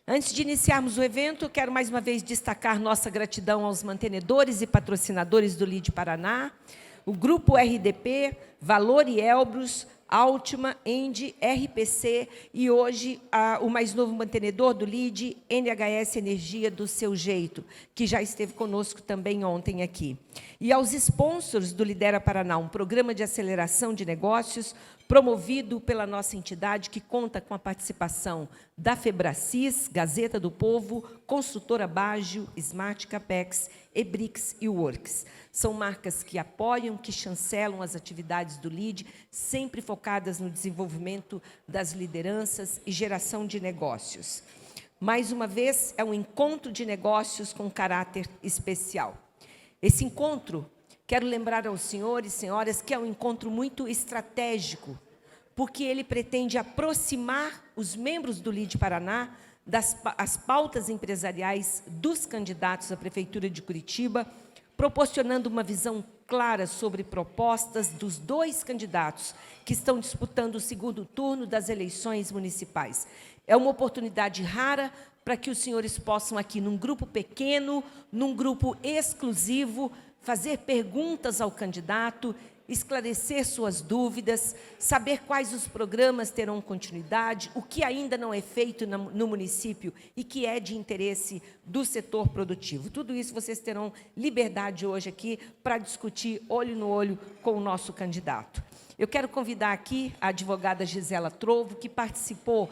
Antes de iniciarmos o evento, quero mais uma vez destacar nossa gratidão aos mantenedores e patrocinadores do LIDE Paraná, o Grupo RDP, Valor e Elbrus, Altima, Endi, RPC e hoje o mais novo mantenedor do LIDE, NHS Energia do Seu Jeito, que já esteve conosco também ontem aqui. E aos sponsors do Lidera Paraná, um programa de aceleração de negócios promovido pela nossa entidade, que conta com a participação da Febracis, Gazeta do Povo, Construtora Baggio, Smart Capex, Ebrix e Works. São marcas que apoiam, que chancelam as atividades do LIDE, sempre focadas no desenvolvimento das lideranças e geração de negócios. Mais uma vez, é um encontro de negócios com caráter especial. Esse encontro, quero lembrar aos senhores e senhoras que é um encontro muito estratégico, porque ele pretende aproximar os membros do LIDE Paraná das pautas empresariais dos candidatos à Prefeitura de Curitiba, proporcionando uma visão clara sobre propostas dos dois candidatos que estão disputando o segundo turno das eleições municipais. É uma oportunidade rara para que os senhores possam aqui, num grupo pequeno, num grupo exclusivo, fazer perguntas ao candidato, esclarecer suas dúvidas, saber quais os programas terão continuidade, o que ainda não é feito no município e que é de interesse do setor produtivo. Tudo isso vocês terão liberdade hoje aqui para discutir olho no olho com o nosso candidato. Eu quero convidar aqui a advogada Gisela Trovo, que participou,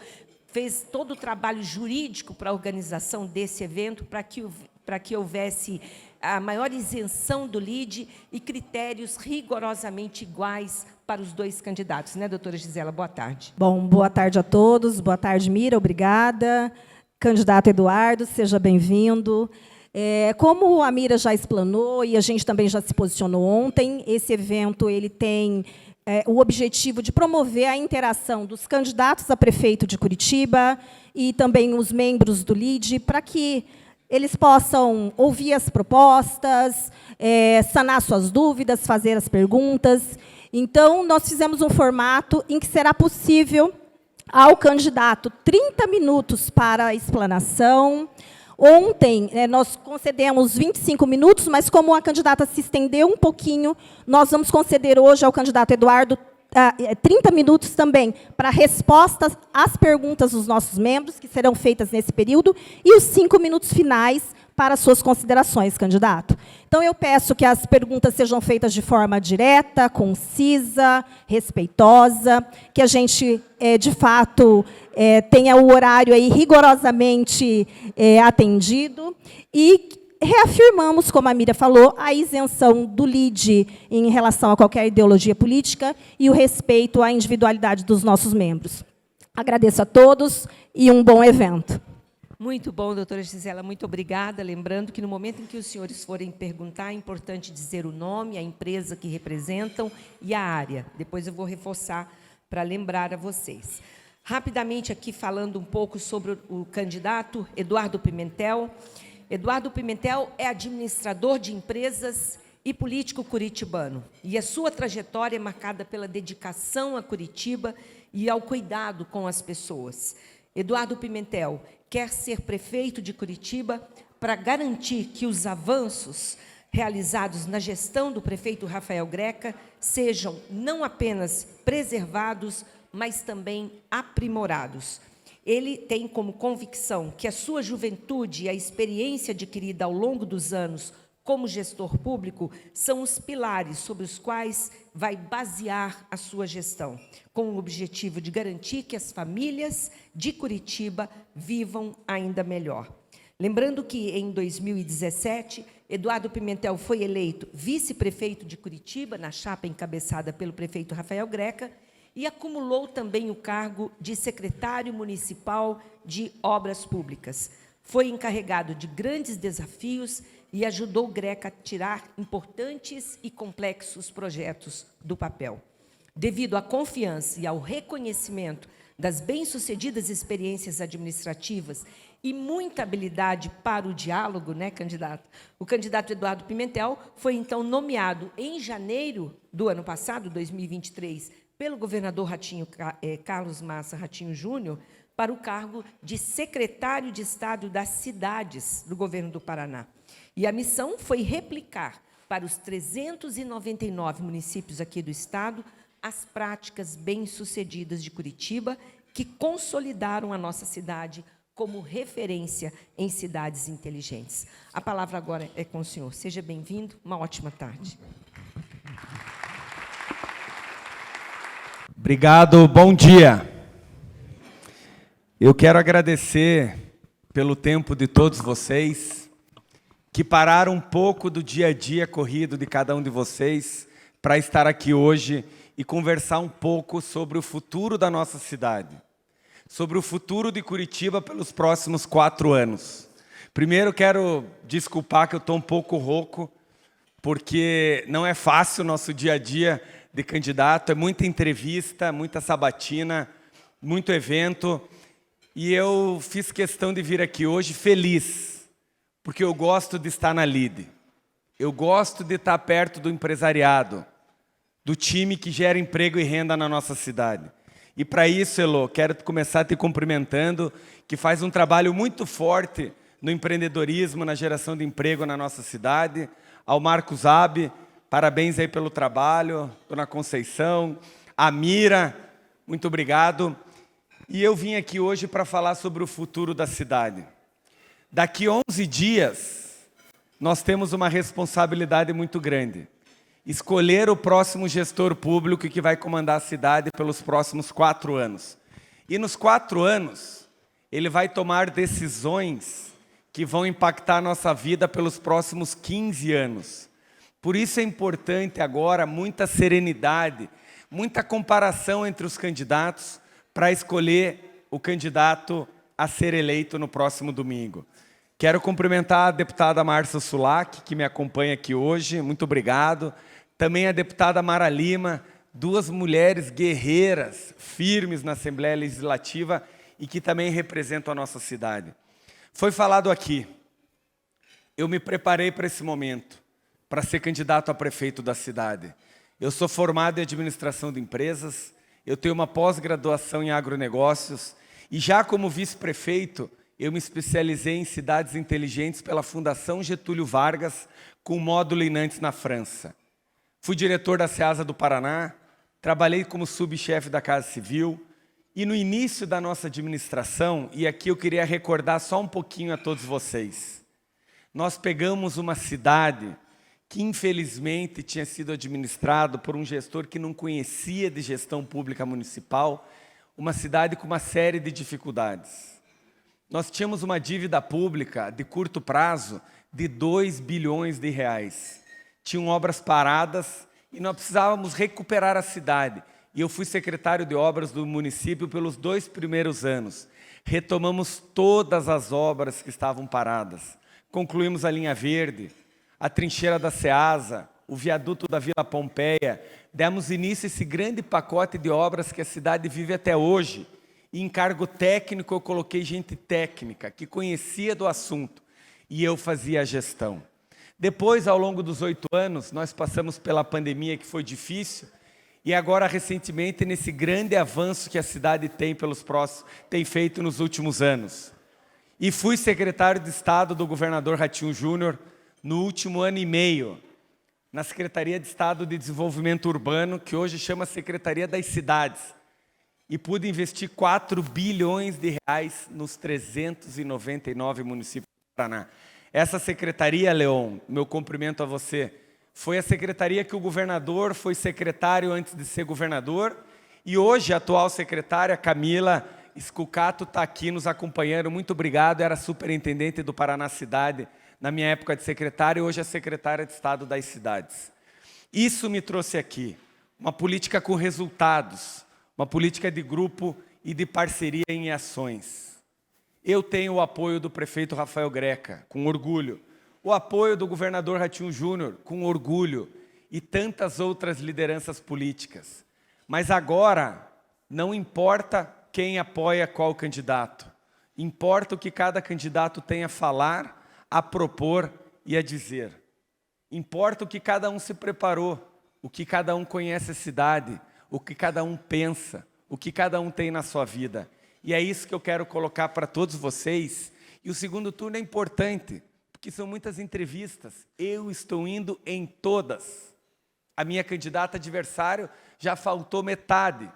fez todo o trabalho jurídico para a organização desse evento, para que houvesse a maior isenção do LIDE e critérios rigorosamente iguais para os dois candidatos. Né, doutora Gisela? Boa tarde. Bom, boa tarde a todos. Boa tarde, Mira. Obrigada. Candidato Eduardo, seja bem-vindo. Como a Mira já explanou e a gente também já se posicionou ontem, esse evento ele tem o objetivo de promover a interação dos candidatos a prefeito de Curitiba e também os membros do LIDE, para que eles possam ouvir as propostas, sanar suas dúvidas, fazer as perguntas. Então, nós fizemos um formato em que será possível ao candidato 30 minutos para a explanação. Ontem, nós concedemos 25 minutos, mas como a candidata se estendeu um pouquinho, nós vamos conceder hoje ao candidato Eduardo 30 minutos também para respostas às perguntas dos nossos membros, que serão feitas nesse período, e os 5 minutos finais para suas considerações, candidato. Então, eu peço que as perguntas sejam feitas de forma direta, concisa, respeitosa, que a gente, de fato, tenha o horário aí rigorosamente atendido e reafirmamos, como a Mira falou, a isenção do LIDE em relação a qualquer ideologia política e o respeito à individualidade dos nossos membros. Agradeço a todos e um bom evento. Muito bom, doutora Gisela, muito obrigada. Lembrando que, no momento em que os senhores forem perguntar, é importante dizer o nome, a empresa que representam e a área. Depois eu vou reforçar para lembrar a vocês. Rapidamente, aqui, falando um pouco sobre o candidato Eduardo Pimentel. Eduardo Pimentel é administrador de empresas e político curitibano. E a sua trajetória é marcada pela dedicação a Curitiba e ao cuidado com as pessoas. Eduardo Pimentel quer ser prefeito de Curitiba para garantir que os avanços realizados na gestão do prefeito Rafael Greca sejam não apenas preservados, mas também aprimorados. Ele tem como convicção que a sua juventude e a experiência adquirida ao longo dos anos como gestor público são os pilares sobre os quais vai basear a sua gestão, com o objetivo de garantir que as famílias de Curitiba vivam ainda melhor. Lembrando que, em 2017, Eduardo Pimentel foi eleito vice-prefeito de Curitiba, na chapa encabeçada pelo prefeito Rafael Greca, e acumulou também o cargo de secretário municipal de Obras Públicas. Foi encarregado de grandes desafios e ajudou Greca a tirar importantes e complexos projetos do papel. Devido à confiança e ao reconhecimento das bem-sucedidas experiências administrativas e muita habilidade para o diálogo, né, candidato? O candidato Eduardo Pimentel foi, então, nomeado em janeiro do ano passado, 2023, pelo governador Carlos Massa Ratinho Júnior, para o cargo de secretário de Estado das cidades do governo do Paraná. E a missão foi replicar para os 399 municípios aqui do Estado as práticas bem-sucedidas de Curitiba, que consolidaram a nossa cidade como referência em cidades inteligentes. A palavra agora é com o senhor. Seja bem-vindo, uma ótima tarde. Obrigado, bom dia. Eu quero agradecer pelo tempo de todos vocês, que pararam um pouco do dia a dia corrido de cada um de vocês para estar aqui hoje e conversar um pouco sobre o futuro da nossa cidade, sobre o futuro de Curitiba pelos próximos 4 anos. Primeiro, quero desculpar que eu estou um pouco rouco, porque não é fácil o nosso dia a dia de candidato, é muita entrevista, muita sabatina, muito evento, e eu fiz questão de vir aqui hoje feliz, porque eu gosto de estar na lide, eu gosto de estar perto do empresariado, do time que gera emprego e renda na nossa cidade. E para isso, Elô, quero começar te cumprimentando, que faz um trabalho muito forte no empreendedorismo, na geração de emprego na nossa cidade. Ao Marcos Abe, parabéns aí pelo trabalho, Dona Conceição, a Mira, muito obrigado. E eu vim aqui hoje para falar sobre o futuro da cidade. Daqui 11 dias, nós temos uma responsabilidade muito grande. Escolher o próximo gestor público que vai comandar a cidade pelos próximos 4 anos. E nos 4 anos, ele vai tomar decisões que vão impactar a nossa vida pelos próximos 15 anos. Por isso é importante agora muita serenidade, muita comparação entre os candidatos para escolher o candidato a ser eleito no próximo domingo. Quero cumprimentar a deputada Márcia Sulac, que me acompanha aqui hoje, muito obrigado. Também a deputada Mara Lima, 2 mulheres guerreiras, firmes na Assembleia Legislativa e que também representam a nossa cidade. Foi falado aqui, eu me preparei para esse momento, para ser candidato a prefeito da cidade. Eu sou formado em administração de empresas, eu tenho uma pós-graduação em agronegócios e já como vice-prefeito, eu me especializei em cidades inteligentes pela Fundação Getúlio Vargas, com módulo em Nantes, na França. Fui diretor da SEASA do Paraná, trabalhei como subchefe da Casa Civil e no início da nossa administração, e aqui eu queria recordar só um pouquinho a todos vocês, nós pegamos uma cidade que infelizmente tinha sido administrado por um gestor que não conhecia de gestão pública municipal, uma cidade com uma série de dificuldades. Nós tínhamos uma dívida pública de curto prazo de 2 bilhões de reais. Tinham obras paradas e nós precisávamos recuperar a cidade. E eu fui secretário de obras do município pelos 2 primeiros anos. Retomamos todas as obras que estavam paradas. Concluímos a linha verde, a trincheira da SEASA, o viaduto da Vila Pompeia. Demos início a esse grande pacote de obras que a cidade vive até hoje. E em cargo técnico eu coloquei gente técnica, que conhecia do assunto. E eu fazia a gestão. Depois, ao longo dos 8 anos, nós passamos pela pandemia, que foi difícil, e agora, recentemente, nesse grande avanço que a cidade tem feito nos últimos anos. E fui secretário de Estado do governador Ratinho Júnior no último ano e meio, na Secretaria de Estado de Desenvolvimento Urbano, que hoje chama Secretaria das Cidades, e pude investir 4 bilhões de reais nos 399 municípios do Paraná. Essa secretaria, Leon, meu cumprimento a você, foi a secretaria que o governador foi secretário antes de ser governador, e hoje a atual secretária, Camila Scucato, está aqui nos acompanhando. Muito obrigado, era superintendente do Paraná Cidade na minha época de secretário, e hoje é secretária de Estado das Cidades. Isso me trouxe aqui, uma política com resultados, uma política de grupo e de parceria em ações. Eu tenho o apoio do prefeito Rafael Greca, com orgulho. O apoio do governador Ratinho Júnior, com orgulho. E tantas outras lideranças políticas. Mas agora, não importa quem apoia qual candidato. Importa o que cada candidato tem a falar, a propor e a dizer. Importa o que cada um se preparou, o que cada um conhece a cidade, o que cada um pensa, o que cada um tem na sua vida. E é isso que eu quero colocar para todos vocês. E o segundo turno é importante, porque são muitas entrevistas. Eu estou indo em todas. A minha candidata adversário já faltou metade.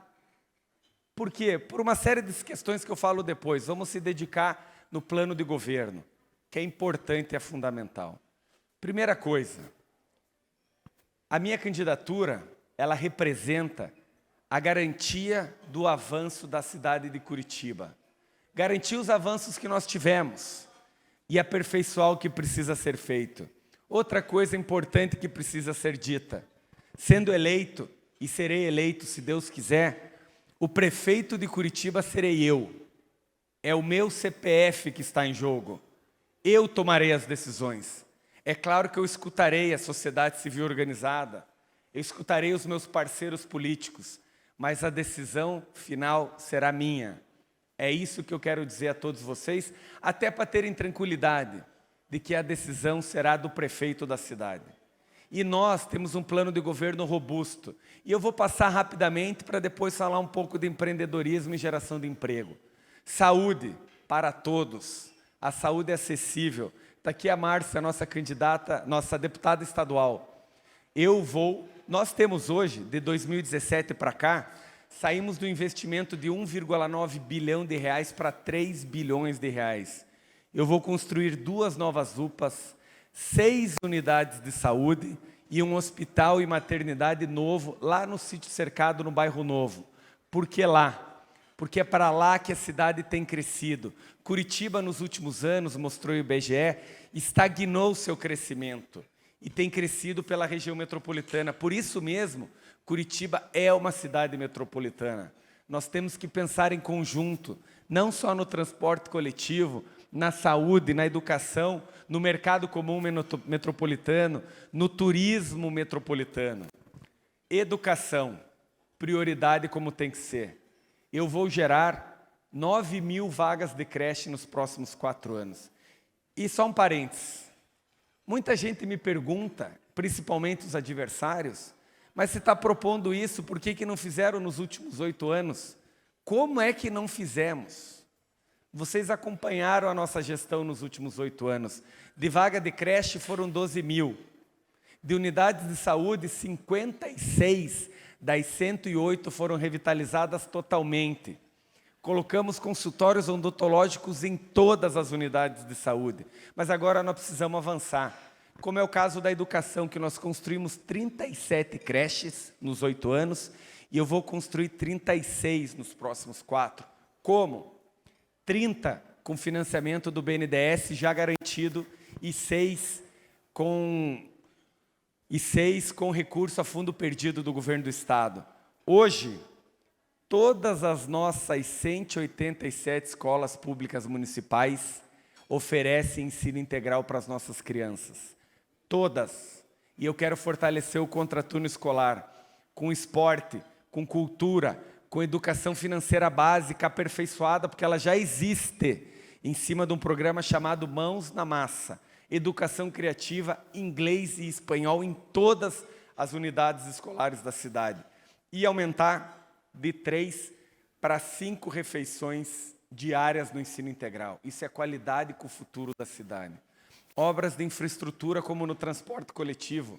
Por quê? Por uma série de questões que eu falo depois. Vamos se dedicar no plano de governo, que é importante e é fundamental. Primeira coisa, a minha candidatura, ela representa a garantia do avanço da cidade de Curitiba. Garantir os avanços que nós tivemos e aperfeiçoar o que precisa ser feito. Outra coisa importante que precisa ser dita, sendo eleito, e serei eleito se Deus quiser, o prefeito de Curitiba serei eu. É o meu CPF que está em jogo. Eu tomarei as decisões. É claro que eu escutarei a sociedade civil organizada, eu escutarei os meus parceiros políticos, mas a decisão final será minha. É isso que eu quero dizer a todos vocês, até para terem tranquilidade de que a decisão será do prefeito da cidade. E nós temos um plano de governo robusto. E eu vou passar rapidamente para depois falar um pouco de empreendedorismo e geração de emprego. Saúde para todos. A saúde é acessível. Está aqui a Márcia, nossa candidata, nossa deputada estadual. Nós temos hoje, de 2017 para cá, saímos do investimento de 1,9 bilhão de reais para 3 bilhões de reais. Eu vou construir 2 novas UPAs, 6 unidades de saúde e um hospital e maternidade novo lá no sítio cercado no bairro Novo. Por que lá? Porque é para lá que a cidade tem crescido. Curitiba, nos últimos anos, mostrou o IBGE, estagnou seu crescimento e tem crescido pela região metropolitana. Por isso mesmo, Curitiba é uma cidade metropolitana. Nós temos que pensar em conjunto, não só no transporte coletivo, na saúde, na educação, no mercado comum metropolitano, no turismo metropolitano. Educação, prioridade como tem que ser. Eu vou gerar 9.000 vagas de creche nos próximos 4 anos. E só um parênteses. Muita gente me pergunta, principalmente os adversários, mas se está propondo isso, por que não fizeram nos últimos 8 anos? Como é que não fizemos? Vocês acompanharam a nossa gestão nos últimos 8 anos. De vaga de creche foram 12.000. De unidades de saúde, 56 das 108 foram revitalizadas totalmente. Colocamos consultórios odontológicos em todas as unidades de saúde. Mas agora nós precisamos avançar. Como é o caso da educação, que nós construímos 37 creches nos 8 anos, e eu vou construir 36 nos próximos 4. Como? 30 com financiamento do BNDES já garantido e 6 com recurso a fundo perdido do governo do estado. Hoje, todas as nossas 187 escolas públicas municipais oferecem ensino integral para as nossas crianças. Todas. E eu quero fortalecer o contraturno escolar, com esporte, com cultura, com educação financeira básica aperfeiçoada, porque ela já existe, em cima de um programa chamado Mãos na Massa. Educação criativa, inglês e espanhol em todas as unidades escolares da cidade. E aumentar de 3 para 5 refeições diárias no ensino integral. Isso é qualidade com o futuro da cidade. Obras de infraestrutura como no transporte coletivo,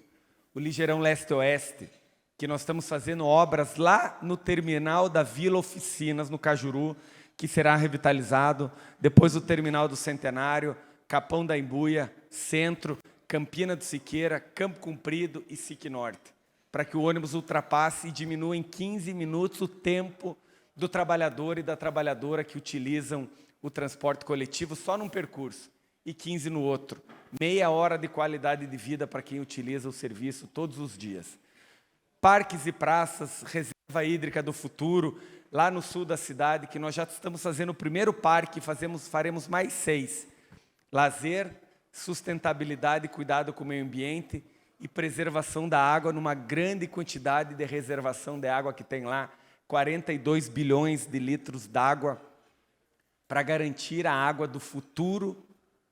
o Ligeirão Leste-Oeste, que nós estamos fazendo obras lá no terminal da Vila Oficinas, no Cajuru, que será revitalizado, depois o terminal do Centenário, Capão da Embuia, Centro, Campina do Siqueira, Campo Comprido e SIC Norte, para que o ônibus ultrapasse e diminua em 15 minutos o tempo do trabalhador e da trabalhadora que utilizam o transporte coletivo só num percurso e 15 no outro. Meia hora de qualidade de vida para quem utiliza o serviço todos os dias. Parques e praças, reserva hídrica do futuro, lá no sul da cidade, que nós já estamos fazendo o primeiro parque, faremos mais 6. Lazer, sustentabilidade, cuidado com o meio ambiente e preservação da água numa grande quantidade de reservação de água que tem lá, 42 bilhões de litros d'água, para garantir a água do futuro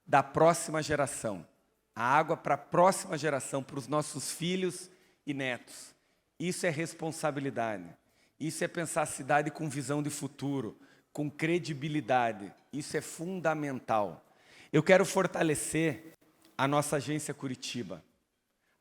da próxima geração. A água para a próxima geração, para os nossos filhos e netos. Isso é responsabilidade. Isso é pensar a cidade com visão de futuro, com credibilidade. Isso é fundamental. Eu quero fortalecer a nossa agência Curitiba,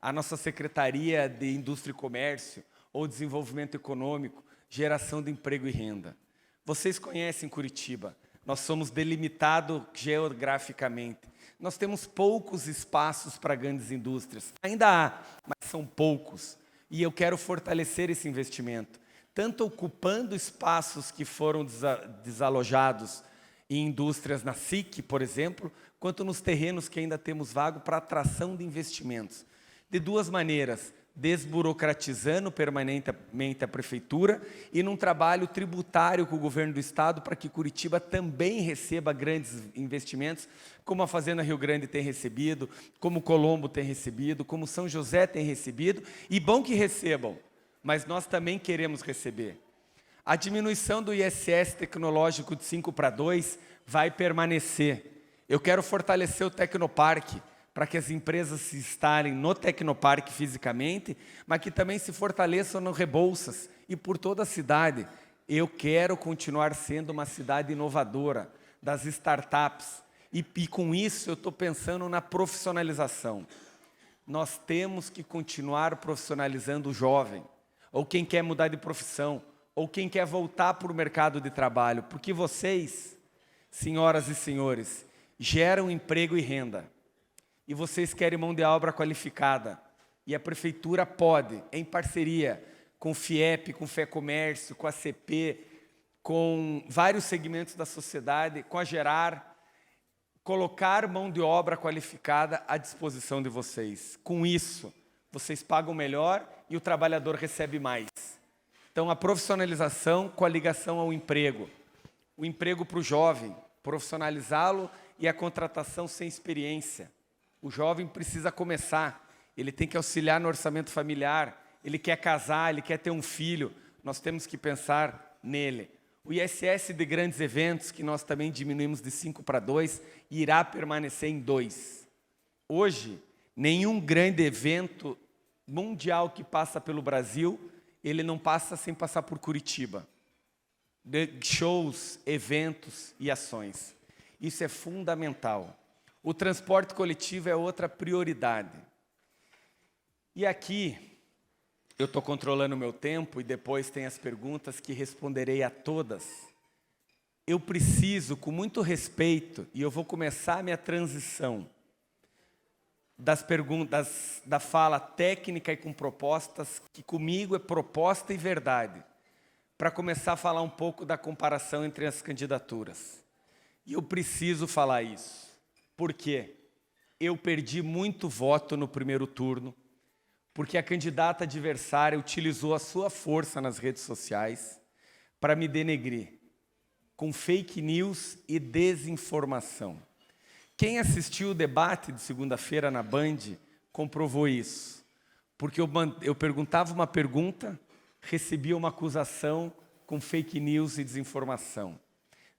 a nossa Secretaria de Indústria e Comércio ou Desenvolvimento Econômico, Geração de Emprego e Renda. Vocês conhecem Curitiba, nós somos delimitados geograficamente. Nós temos poucos espaços para grandes indústrias. Ainda há, mas são poucos. E eu quero fortalecer esse investimento, tanto ocupando espaços que foram desalojados em indústrias na SIC, por exemplo, quanto nos terrenos que ainda temos vago para atração de investimentos. De duas maneiras, desburocratizando permanentemente a prefeitura e num trabalho tributário com o governo do estado para que Curitiba também receba grandes investimentos, como a Fazenda Rio Grande tem recebido, como Colombo tem recebido, como São José tem recebido, e bom que recebam, mas nós também queremos receber. A diminuição do ISS tecnológico de 5 para 2 vai permanecer. Eu quero fortalecer o Tecnoparque, para que as empresas se instalem no Tecnoparque fisicamente, mas que também se fortaleçam no Rebouças e por toda a cidade. Eu quero continuar sendo uma cidade inovadora das startups. E com isso eu estou pensando na profissionalização. Nós temos que continuar profissionalizando o jovem, ou quem quer mudar de profissão, ou quem quer voltar para o mercado de trabalho, porque vocês, senhoras e senhores, geram emprego e renda. E vocês querem mão de obra qualificada. E a prefeitura pode, em parceria com o FIEP, com o FEComércio, com a CP, com vários segmentos da sociedade, com a Gerar, colocar mão de obra qualificada à disposição de vocês. Com isso, vocês pagam melhor e o trabalhador recebe mais. Então, a profissionalização com a ligação ao emprego. O emprego para o jovem, profissionalizá-lo e a contratação sem experiência. O jovem precisa começar, ele tem que auxiliar no orçamento familiar, ele quer casar, ele quer ter um filho, nós temos que pensar nele. O ISS de grandes eventos, que nós também diminuímos de 5 para 2, irá permanecer em 2. Hoje, nenhum grande evento mundial que passa pelo Brasil, ele não passa sem passar por Curitiba. De shows, eventos e ações. Isso é fundamental. O transporte coletivo é outra prioridade. E aqui, eu estou controlando o meu tempo e depois tem as perguntas que responderei a todas. Eu preciso, com muito respeito, e eu vou começar a minha transição das perguntas, da fala técnica e com propostas, que comigo é proposta e verdade, para começar a falar um pouco da comparação entre as candidaturas. E eu preciso falar isso. Por quê? Eu perdi muito voto no primeiro turno, porque a candidata adversária utilizou a sua força nas redes sociais para me denegrir, com fake news e desinformação. Quem assistiu o debate de segunda-feira na Band comprovou isso, porque eu perguntava uma pergunta, recebia uma acusação com fake news e desinformação.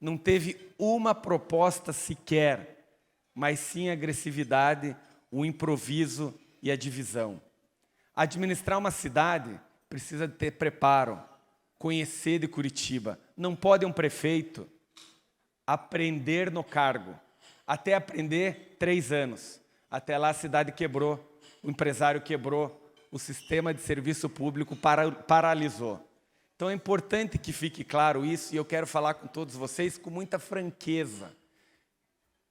Não teve uma proposta sequer, mas sim a agressividade, o improviso e a divisão. Administrar uma cidade precisa ter preparo, conhecer de Curitiba. Não pode um prefeito aprender no cargo. Até aprender 3 anos. Até lá a cidade quebrou, o empresário quebrou, o sistema de serviço público paralisou. Então é importante que fique claro isso e eu quero falar com todos vocês com muita franqueza.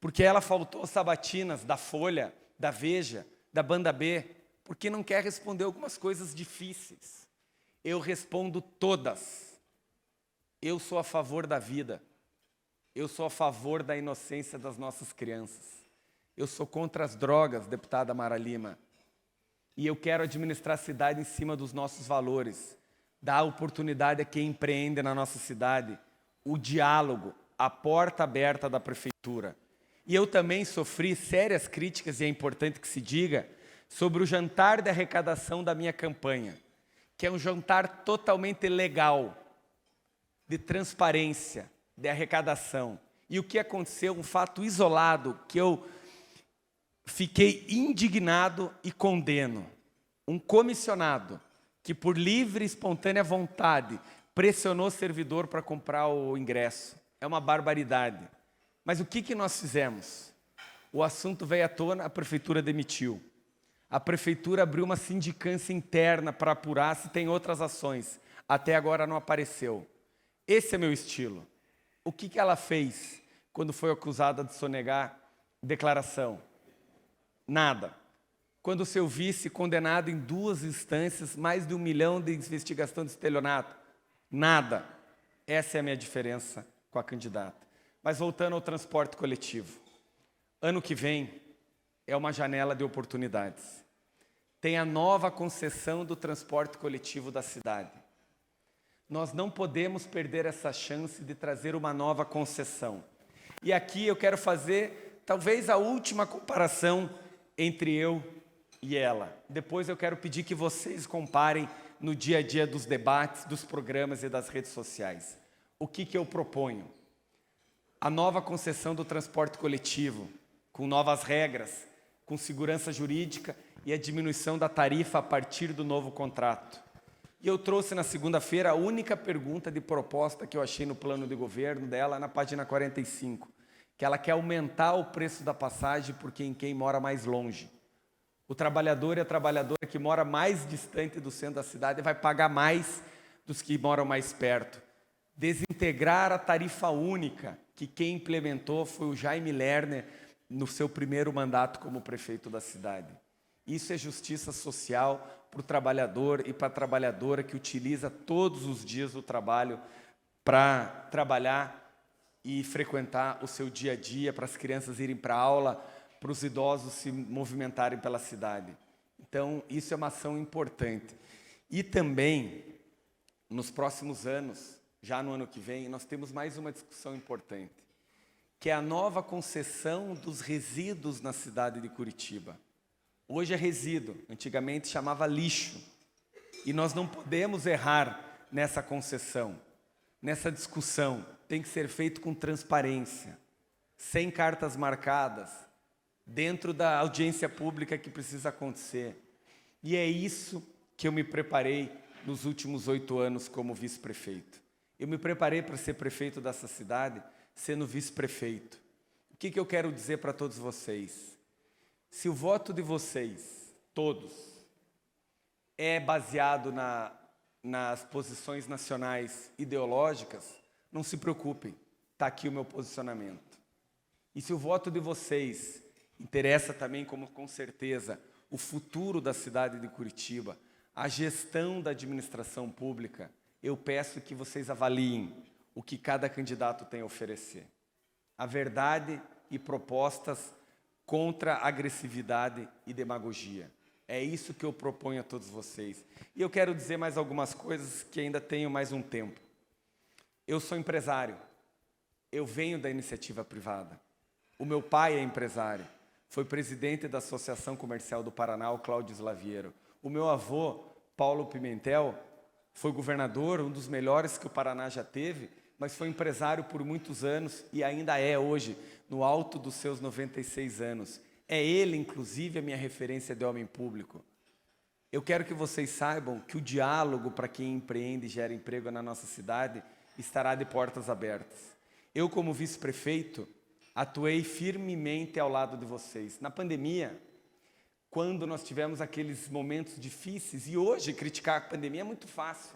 Porque ela faltou sabatinas da Folha, da Veja, da Banda B, porque não quer responder algumas coisas difíceis. Eu respondo todas. Eu sou a favor da vida. Eu sou a favor da inocência das nossas crianças. Eu sou contra as drogas, deputada Mara Lima. E eu quero administrar a cidade em cima dos nossos valores. Dar oportunidade a quem empreende na nossa cidade. O diálogo, a porta aberta da prefeitura. E eu também sofri sérias críticas, e é importante que se diga, sobre o jantar de arrecadação da minha campanha, que é um jantar totalmente legal, de transparência, de arrecadação. E o que aconteceu, um fato isolado, que eu fiquei indignado e condeno. Um comissionado que, por livre e espontânea vontade, pressionou o servidor para comprar o ingresso. É uma barbaridade. Mas o que nós fizemos? O assunto veio à tona, a prefeitura demitiu. A prefeitura abriu uma sindicância interna para apurar se tem outras ações. Até agora não apareceu. Esse é meu estilo. O que ela fez quando foi acusada de sonegar declaração? Nada. Quando o seu vice condenado em 2 instâncias, mais de 1 milhão de investigação de estelionato? Nada. Essa é a minha diferença com a candidata. Mas voltando ao transporte coletivo. Ano que vem é uma janela de oportunidades. Tem a nova concessão do transporte coletivo da cidade. Nós não podemos perder essa chance de trazer uma nova concessão. E aqui eu quero fazer, talvez, a última comparação entre eu e ela. Depois eu quero pedir que vocês comparem no dia a dia dos debates, dos programas e das redes sociais. O que eu proponho? A nova concessão do transporte coletivo, com novas regras, com segurança jurídica e a diminuição da tarifa a partir do novo contrato. E eu trouxe na segunda-feira a única pergunta de proposta que eu achei no plano de governo dela, na página 45, que ela quer aumentar o preço da passagem por quem mora mais longe. O trabalhador e a trabalhadora que mora mais distante do centro da cidade vai pagar mais dos que moram mais perto. Desintegrar a tarifa única, que quem implementou foi o Jaime Lerner no seu primeiro mandato como prefeito da cidade. Isso é justiça social para o trabalhador e para a trabalhadora que utiliza todos os dias o trabalho para trabalhar e frequentar o seu dia a dia, para as crianças irem para a aula, para os idosos se movimentarem pela cidade. Então, isso é uma ação importante. E também, nos próximos anos, já no ano que vem, nós temos mais uma discussão importante, que é a nova concessão dos resíduos na cidade de Curitiba. Hoje é resíduo, antigamente chamava lixo. E nós não podemos errar nessa concessão, nessa discussão. Tem que ser feito com transparência, sem cartas marcadas, dentro da audiência pública que precisa acontecer. E é isso que eu me preparei nos últimos 8 anos como vice-prefeito. Eu me preparei para ser prefeito dessa cidade, sendo vice-prefeito. O que eu quero dizer para todos vocês? Se o voto de vocês, todos, é baseado nas posições nacionais ideológicas, não se preocupem, está aqui o meu posicionamento. E se o voto de vocês interessa também, como com certeza, o futuro da cidade de Curitiba, a gestão da administração pública, eu peço que vocês avaliem o que cada candidato tem a oferecer. A verdade e propostas contra agressividade e demagogia. É isso que eu proponho a todos vocês. E eu quero dizer mais algumas coisas que ainda tenho mais um tempo. Eu sou empresário. Eu venho da iniciativa privada. O meu pai é empresário. Foi presidente da Associação Comercial do Paraná, o Cláudio Slaviero. O meu avô, Paulo Pimentel, foi governador, um dos melhores que o Paraná já teve, mas foi empresário por muitos anos e ainda é hoje, no alto dos seus 96 anos. É ele, inclusive, a minha referência de homem público. Eu quero que vocês saibam que o diálogo para quem empreende e gera emprego na nossa cidade estará de portas abertas. Eu, como vice-prefeito, atuei firmemente ao lado de vocês. Na pandemia, quando nós tivemos aqueles momentos difíceis, e hoje criticar a pandemia é muito fácil,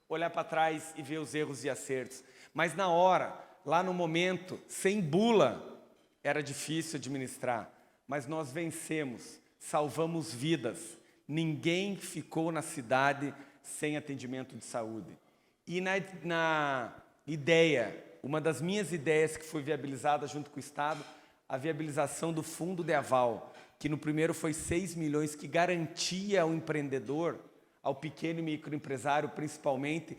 olhar para trás e ver os erros e acertos. Mas na hora, lá no momento, sem bula, era difícil administrar. Mas nós vencemos, salvamos vidas. Ninguém ficou na cidade sem atendimento de saúde. E na ideia, uma das minhas ideias que foi viabilizada junto com o Estado, a viabilização do fundo de aval, que no primeiro foi 6 milhões, que garantia ao empreendedor, ao pequeno e microempresário principalmente,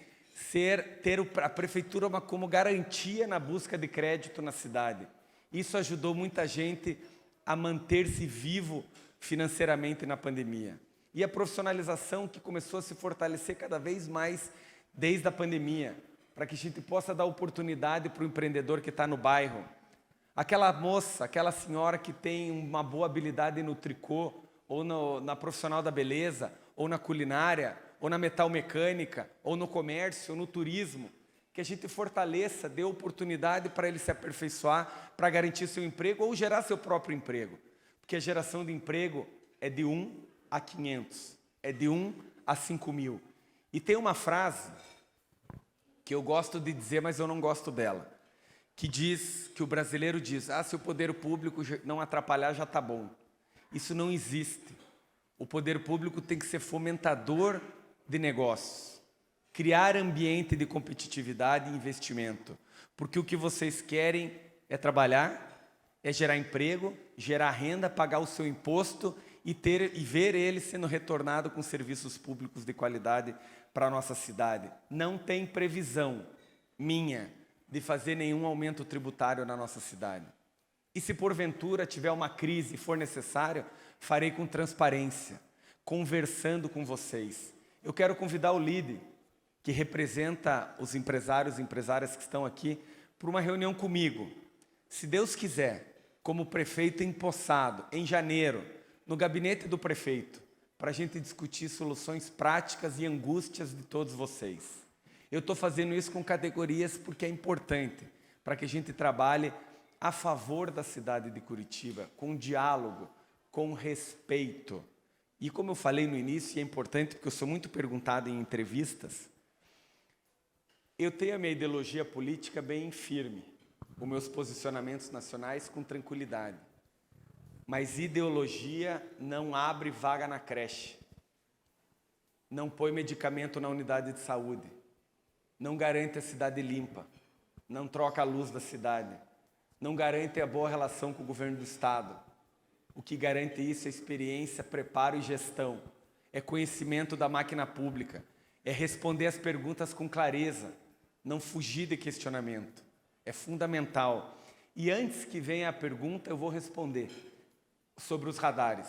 ter a prefeitura como garantia na busca de crédito na cidade. Isso ajudou muita gente a manter-se vivo financeiramente na pandemia. E a profissionalização que começou a se fortalecer cada vez mais desde a pandemia, para que a gente possa dar oportunidade para o empreendedor que está no bairro. Aquela moça, aquela senhora que tem uma boa habilidade no tricô, ou na profissional da beleza, ou na culinária, ou na metalmecânica, ou no comércio, ou no turismo, que a gente fortaleça, dê oportunidade para ele se aperfeiçoar, para garantir seu emprego ou gerar seu próprio emprego. Porque a geração de emprego é de 1 a 500, é de 1 a 5 mil. E tem uma frase que eu gosto de dizer, mas eu não gosto dela, que diz, que o brasileiro diz, se o poder público não atrapalhar já está bom. Isso não existe. O poder público tem que ser fomentador de negócios, criar ambiente de competitividade e investimento, porque o que vocês querem é trabalhar, é gerar emprego, gerar renda, pagar o seu imposto e ver ele sendo retornado com serviços públicos de qualidade para a nossa cidade. Não tem previsão minha de fazer nenhum aumento tributário na nossa cidade. E se porventura tiver uma crise e for necessário, farei com transparência, conversando com vocês. Eu quero convidar o líder, que representa os empresários e empresárias que estão aqui, para uma reunião comigo. Se Deus quiser, como prefeito empossado, em janeiro, no gabinete do prefeito, para a gente discutir soluções práticas e angústias de todos vocês. Eu estou fazendo isso com categorias porque é importante, para que a gente trabalhe a favor da cidade de Curitiba, com diálogo, com respeito. E como eu falei no início, e é importante porque eu sou muito perguntado em entrevistas, eu tenho a minha ideologia política bem firme, os meus posicionamentos nacionais com tranquilidade. Mas ideologia não abre vaga na creche, não põe medicamento na unidade de saúde, não garante a cidade limpa, não troca a luz da cidade, não garante a boa relação com o governo do estado. O que garante isso é experiência, preparo e gestão, é conhecimento da máquina pública, é responder as perguntas com clareza, não fugir de questionamento. É fundamental. E antes que venha a pergunta, eu vou responder sobre os radares.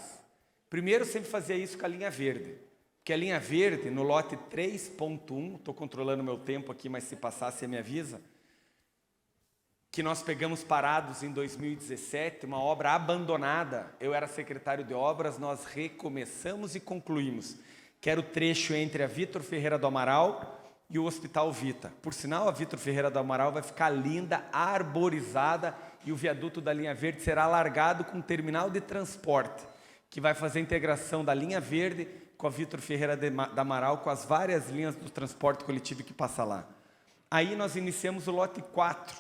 Primeiro, eu sempre fazia isso com a linha verde. Porque a linha verde, no lote 3.1, estou controlando meu tempo aqui, mas se passar, você me avisa, que nós pegamos parados em 2017, uma obra abandonada. Eu era secretário de obras, nós recomeçamos e concluímos, que era o trecho entre a Vitor Ferreira do Amaral e o Hospital Vita. Por sinal, a Vitor Ferreira do Amaral vai ficar linda, arborizada, e o viaduto da linha verde será alargado com um terminal de transporte, que vai fazer a integração da linha verde com a Vitor Ferreira do Amaral, com as várias linhas do transporte coletivo que passa lá. Aí nós iniciamos o lote 4,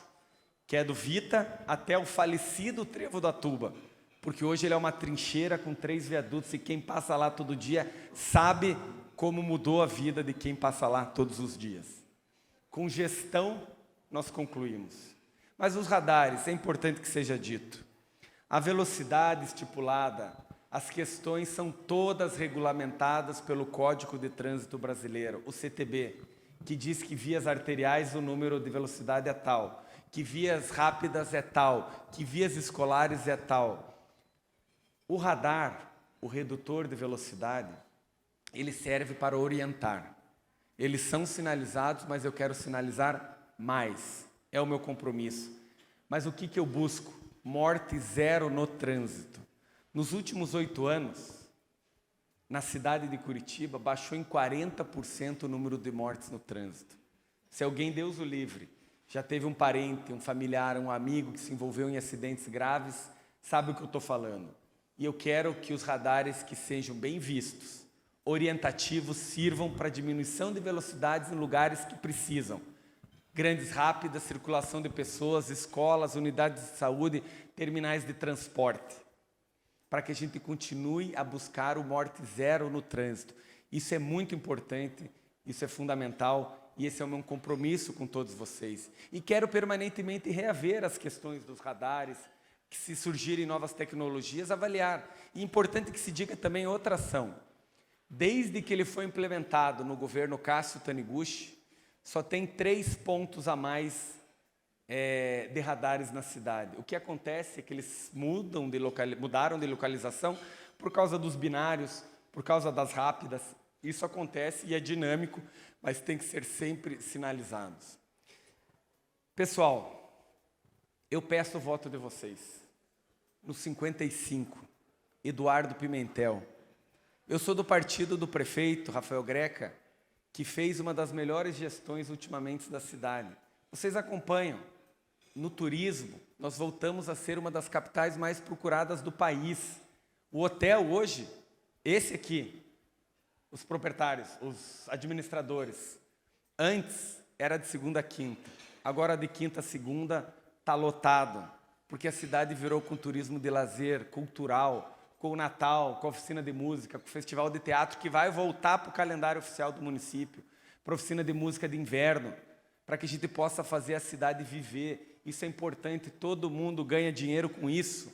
que é do Vita até o falecido Trevo da Tuba, porque hoje ele é uma trincheira com 3 viadutos, e quem passa lá todo dia sabe como mudou a vida de quem passa lá todos os dias. Com gestão, nós concluímos. Mas os radares, é importante que seja dito, a velocidade estipulada, as questões são todas regulamentadas pelo Código de Trânsito Brasileiro, o CTB, que diz que vias arteriais o número de velocidade é tal, que vias rápidas é tal, que vias escolares é tal. O radar, o redutor de velocidade, ele serve para orientar. Eles são sinalizados, mas eu quero sinalizar mais. É o meu compromisso. Mas o que eu busco? Morte zero no trânsito. Nos últimos 8 anos, na cidade de Curitiba, baixou em 40% o número de mortes no trânsito. Se alguém, Deus o livre, já teve um parente, um familiar, um amigo que se envolveu em acidentes graves, sabe o que eu estou falando. E eu quero que os radares que sejam bem vistos, orientativos, sirvam para diminuição de velocidades em lugares que precisam. Grandes, rápidas, circulação de pessoas, escolas, unidades de saúde, terminais de transporte. Para que a gente continue a buscar o morte zero no trânsito. Isso é muito importante, isso é fundamental, e esse é o meu compromisso com todos vocês. E quero permanentemente reaver as questões dos radares, que se surgirem novas tecnologias, avaliar. E é importante que se diga também outra ação. Desde que ele foi implementado no governo Cássio Taniguchi, só tem 3 pontos a mais de radares na cidade. O que acontece é que eles mudaram de localização por causa dos binários, por causa das rápidas. Isso acontece e é dinâmico, mas tem que ser sempre sinalizados. Pessoal, eu peço o voto de vocês. No 55, Eduardo Pimentel. Eu sou do partido do prefeito Rafael Greca, que fez uma das melhores gestões ultimamente da cidade. Vocês acompanham, no turismo, nós voltamos a ser uma das capitais mais procuradas do país. O hotel hoje, esse aqui, os proprietários, os administradores, antes era de segunda a quinta, agora de quinta a segunda está lotado, porque a cidade virou com turismo de lazer, cultural, com o Natal, com a oficina de música, com o festival de teatro, que vai voltar para o calendário oficial do município, para a oficina de música de inverno, para que a gente possa fazer a cidade viver. Isso é importante, todo mundo ganha dinheiro com isso.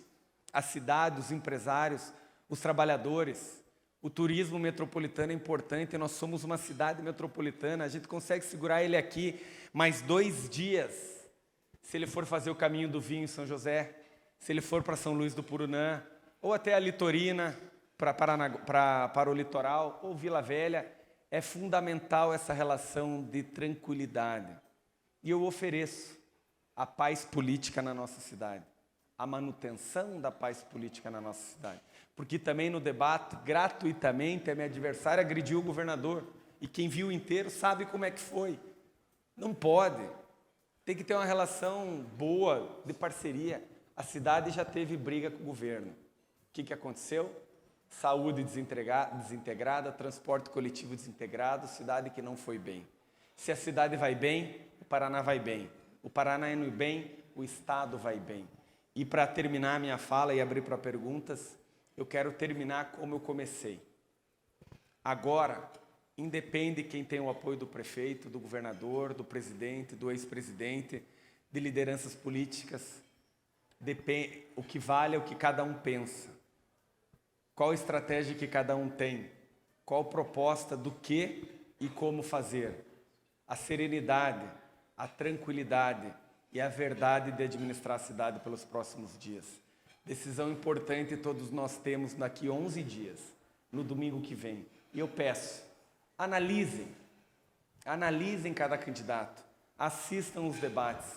A cidade, os empresários, os trabalhadores. O turismo metropolitano é importante, nós somos uma cidade metropolitana, a gente consegue segurar ele aqui mais 2 dias, se ele for fazer o caminho do vinho em São José, se ele for para São Luís do Purunã, ou até a Litorina, para o litoral, ou Vila Velha. É fundamental essa relação de tranquilidade. E eu ofereço a paz política na nossa cidade, a manutenção da paz política na nossa cidade. Porque também no debate, gratuitamente, a minha adversária agrediu o governador. E quem viu inteiro sabe como é que foi. Não pode. Tem que ter uma relação boa, de parceria. A cidade já teve briga com o governo. O que aconteceu? Saúde desintegrada, transporte coletivo desintegrado, cidade que não foi bem. Se a cidade vai bem, o Paraná vai bem. O Paraná indo bem, o Estado vai bem. E para terminar a minha fala e abrir para perguntas, eu quero terminar como eu comecei. Agora, independe quem tem o apoio do prefeito, do governador, do presidente, do ex-presidente, de lideranças políticas, o que vale é o que cada um pensa. Qual estratégia que cada um tem? Qual proposta do que e como fazer? A serenidade, a tranquilidade e a verdade de administrar a cidade pelos próximos dias. Decisão importante todos nós temos daqui 11 dias, no domingo que vem. E eu peço, analisem cada candidato, assistam os debates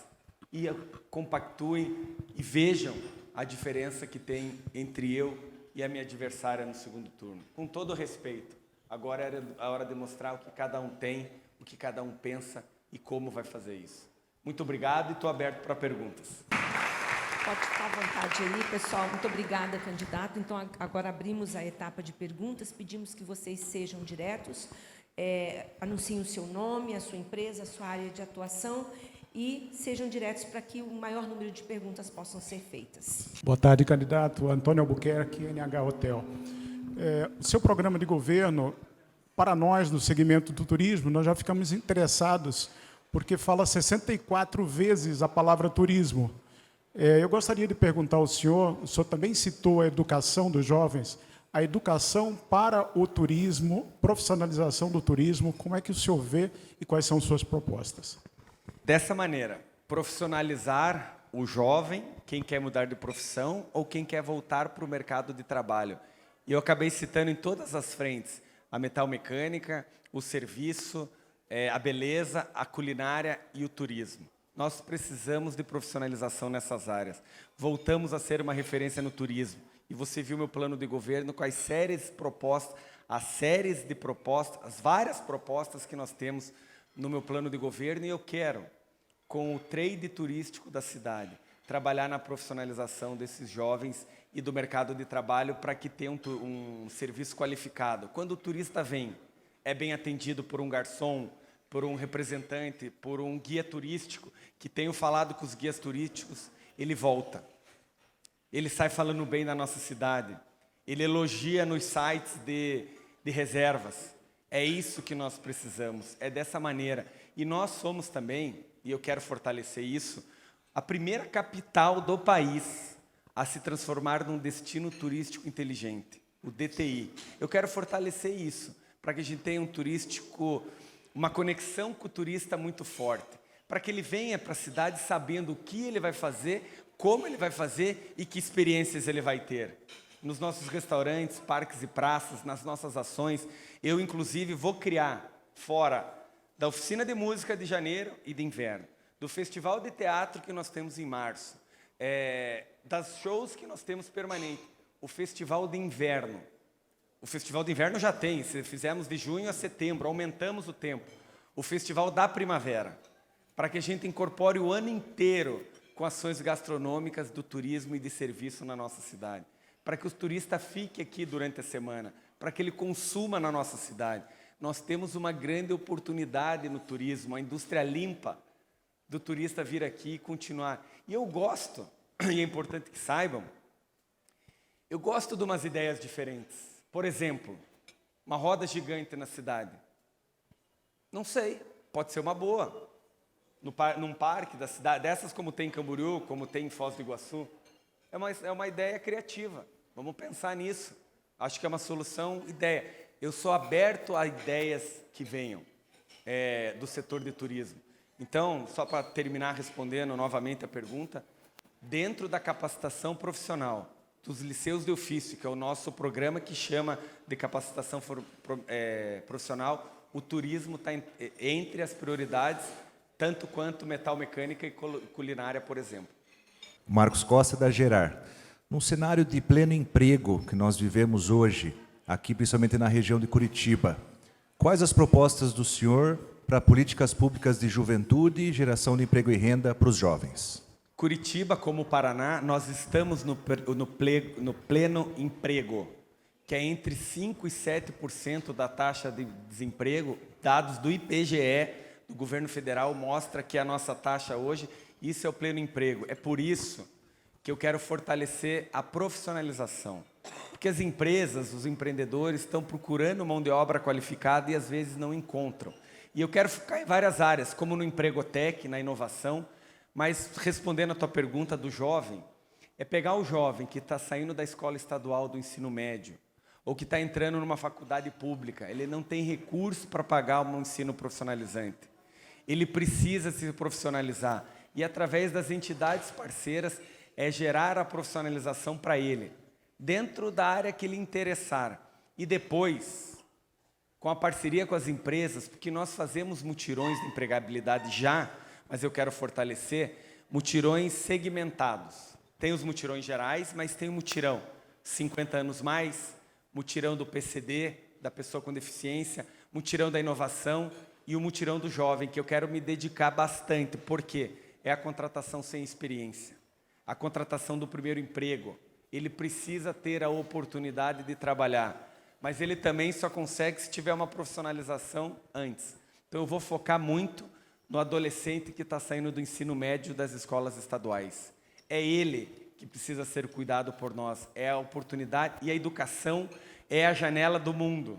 e compactuem e vejam a diferença que tem entre eu e a minha adversária no segundo turno. Com todo respeito, agora é a hora de mostrar o que cada um tem, o que cada um pensa e como vai fazer isso. Muito obrigado e estou aberto para perguntas. Pode ficar à vontade aí, pessoal. Muito obrigada, candidato. Então, agora abrimos a etapa de perguntas. Pedimos que vocês sejam diretos, anunciem o seu nome, a sua empresa, a sua área de atuação e sejam diretos para que o maior número de perguntas possam ser feitas. Boa tarde, candidato. Antônio Albuquerque, NH Hotel. O seu programa de governo, para nós, do segmento do turismo, nós já ficamos interessados, porque fala 64 vezes a palavra turismo. Eu gostaria de perguntar ao senhor, o senhor também citou a educação dos jovens, a educação para o turismo, profissionalização do turismo, como é que o senhor vê e quais são suas propostas? Dessa maneira, profissionalizar o jovem, quem quer mudar de profissão ou quem quer voltar para o mercado de trabalho. E eu acabei citando em todas as frentes, a metalmecânica, o serviço, a beleza, a culinária e o turismo. Nós precisamos de profissionalização nessas áreas. Voltamos a ser uma referência no turismo. E você viu meu plano de governo com as séries propostas, as várias propostas que nós temos no meu plano de governo, e eu quero, com o trade turístico da cidade, trabalhar na profissionalização desses jovens e do mercado de trabalho para que tenha um serviço qualificado. Quando o turista vem, é bem atendido por um garçom, por um representante, por um guia turístico, que tenho falado com os guias turísticos, ele volta. Ele sai falando bem da nossa cidade. Ele elogia nos sites de reservas. É isso que nós precisamos, é dessa maneira. E nós somos também, e eu quero fortalecer isso, a primeira capital do país a se transformar num destino turístico inteligente, o DTI. Eu quero fortalecer isso, para que a gente tenha uma conexão com o turista muito forte, para que ele venha para a cidade sabendo o que ele vai fazer, como ele vai fazer e que experiências ele vai ter. Nos nossos restaurantes, parques e praças, nas nossas ações, eu, inclusive, vou criar, fora da oficina de música de janeiro e de inverno, do festival de teatro que nós temos em março, das shows que nós temos permanente, o festival de inverno, O Festival de Inverno já tem, fizemos de junho a setembro, aumentamos o tempo. O Festival da Primavera, para que a gente incorpore o ano inteiro com ações gastronômicas, do turismo e de serviço na nossa cidade. Para que o turista fique aqui durante a semana, para que ele consuma na nossa cidade. Nós temos uma grande oportunidade no turismo, a indústria limpa do turista vir aqui e continuar. E eu gosto, e é importante que saibam, eu gosto de umas ideias diferentes. Por exemplo, uma roda gigante na cidade. Não sei, pode ser uma boa. Num parque da cidade, dessas como tem em Camboriú, como tem em Foz do Iguaçu. É uma ideia criativa. Vamos pensar nisso. Acho que é uma solução, ideia. Eu sou aberto a ideias que venham do setor de turismo. Então, só para terminar respondendo novamente a pergunta, dentro da capacitação profissional dos liceus de ofício, que é o nosso programa que chama de capacitação profissional, o turismo está entre as prioridades, tanto quanto metal mecânica e culinária, por exemplo. Marcos Costa, da Gerar. Num cenário de pleno emprego que nós vivemos hoje, aqui principalmente na região de Curitiba, quais as propostas do senhor para políticas públicas de juventude e geração de emprego e renda para os jovens? Curitiba, como o Paraná, nós estamos no pleno emprego, que é entre 5% e 7% da taxa de desemprego. Dados do IBGE, do governo federal, mostra que a nossa taxa hoje, isso é o pleno emprego. É por isso que eu quero fortalecer a profissionalização. Porque as empresas, os empreendedores estão procurando mão de obra qualificada e às vezes não encontram. E eu quero ficar em várias áreas, como no Empregotec, na inovação. Mas, respondendo a tua pergunta do jovem, é pegar o jovem que está saindo da escola estadual do ensino médio, ou que está entrando numa faculdade pública, ele não tem recurso para pagar um ensino profissionalizante. Ele precisa se profissionalizar. E, através das entidades parceiras, é gerar a profissionalização para ele, dentro da área que ele interessar. E depois, com a parceria com as empresas, porque nós fazemos mutirões de empregabilidade já, mas eu quero fortalecer, mutirões segmentados. Tem os mutirões gerais, mas tem o mutirão 50 anos mais, mutirão do PCD, da pessoa com deficiência, mutirão da inovação e o mutirão do jovem, que eu quero me dedicar bastante, porque é a contratação sem experiência, a contratação do primeiro emprego. Ele precisa ter a oportunidade de trabalhar, mas ele também só consegue se tiver uma profissionalização antes. Então eu vou focar muito no adolescente que está saindo do ensino médio das escolas estaduais. É ele que precisa ser cuidado por nós. É a oportunidade, e a educação é a janela do mundo.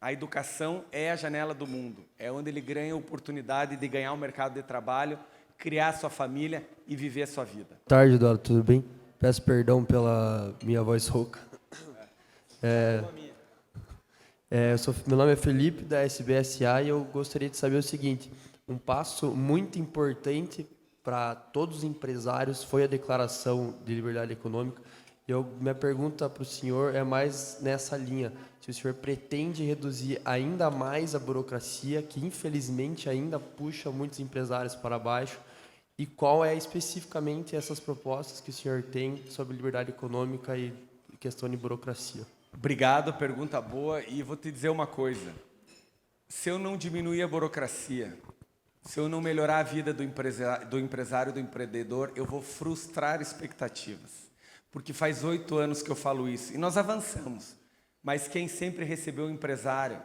A educação é a janela do mundo. É onde ele ganha a oportunidade de ganhar o mercado de trabalho, criar sua família e viver a sua vida. Boa tarde, Eduardo, tudo bem? Peço perdão pela minha voz rouca. Meu nome é Felipe, da SBSA, e eu gostaria de saber o seguinte: um passo muito importante para todos os empresários foi a declaração de liberdade econômica. Minha pergunta para o senhor é mais nessa linha: se o senhor pretende reduzir ainda mais a burocracia, que infelizmente ainda puxa muitos empresários para baixo, e qual é especificamente essas propostas que o senhor tem sobre liberdade econômica e questão de burocracia? Obrigado, pergunta boa, e vou te dizer uma coisa: se eu não diminuir a burocracia, se eu não melhorar a vida do empresário, do empreendedor, eu vou frustrar expectativas. Porque faz 8 anos que eu falo isso, e nós avançamos. Mas quem sempre recebeu o empresário,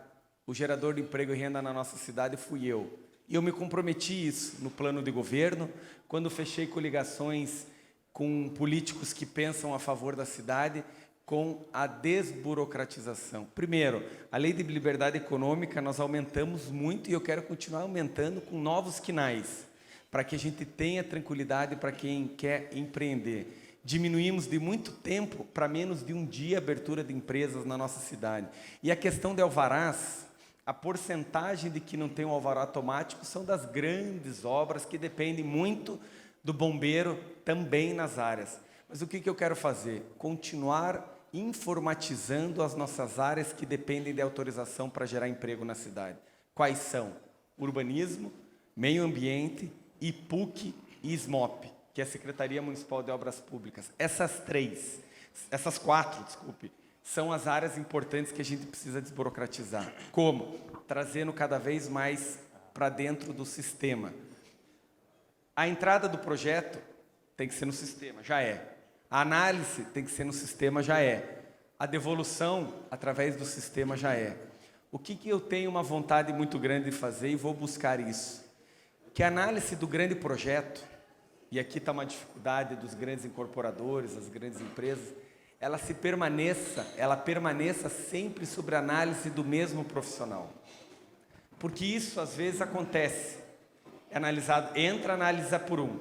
o gerador de emprego e renda na nossa cidade, fui eu. E eu me comprometi isso no plano de governo, quando fechei coligações com políticos que pensam a favor da cidade, com a desburocratização. Primeiro, a lei de liberdade econômica nós aumentamos muito e eu quero continuar aumentando com novos quinais, para que a gente tenha tranquilidade para quem quer empreender. Diminuímos de muito tempo para menos de um dia a abertura de empresas na nossa cidade. E a questão de alvarás, a porcentagem de que não tem um alvará automático são das grandes obras que dependem muito do bombeiro também nas áreas. Mas o que eu quero fazer? Continuar informatizando as nossas áreas que dependem de autorização para gerar emprego na cidade. Quais são? Urbanismo, meio ambiente, IPUC e SMOP, que é a Secretaria Municipal de Obras Públicas. Essas 4, são as áreas importantes que a gente precisa desburocratizar. Como? Trazendo cada vez mais para dentro do sistema. A entrada do projeto tem que ser no sistema, já é. A análise tem que ser no sistema, já é. A devolução, através do sistema, já é. O que eu tenho uma vontade muito grande de fazer e vou buscar isso? Que a análise do grande projeto, e aqui está uma dificuldade dos grandes incorporadores, das grandes empresas, ela permaneça sempre sobre a análise do mesmo profissional. Porque isso, às vezes, acontece. É analisado, entra, analisa por um,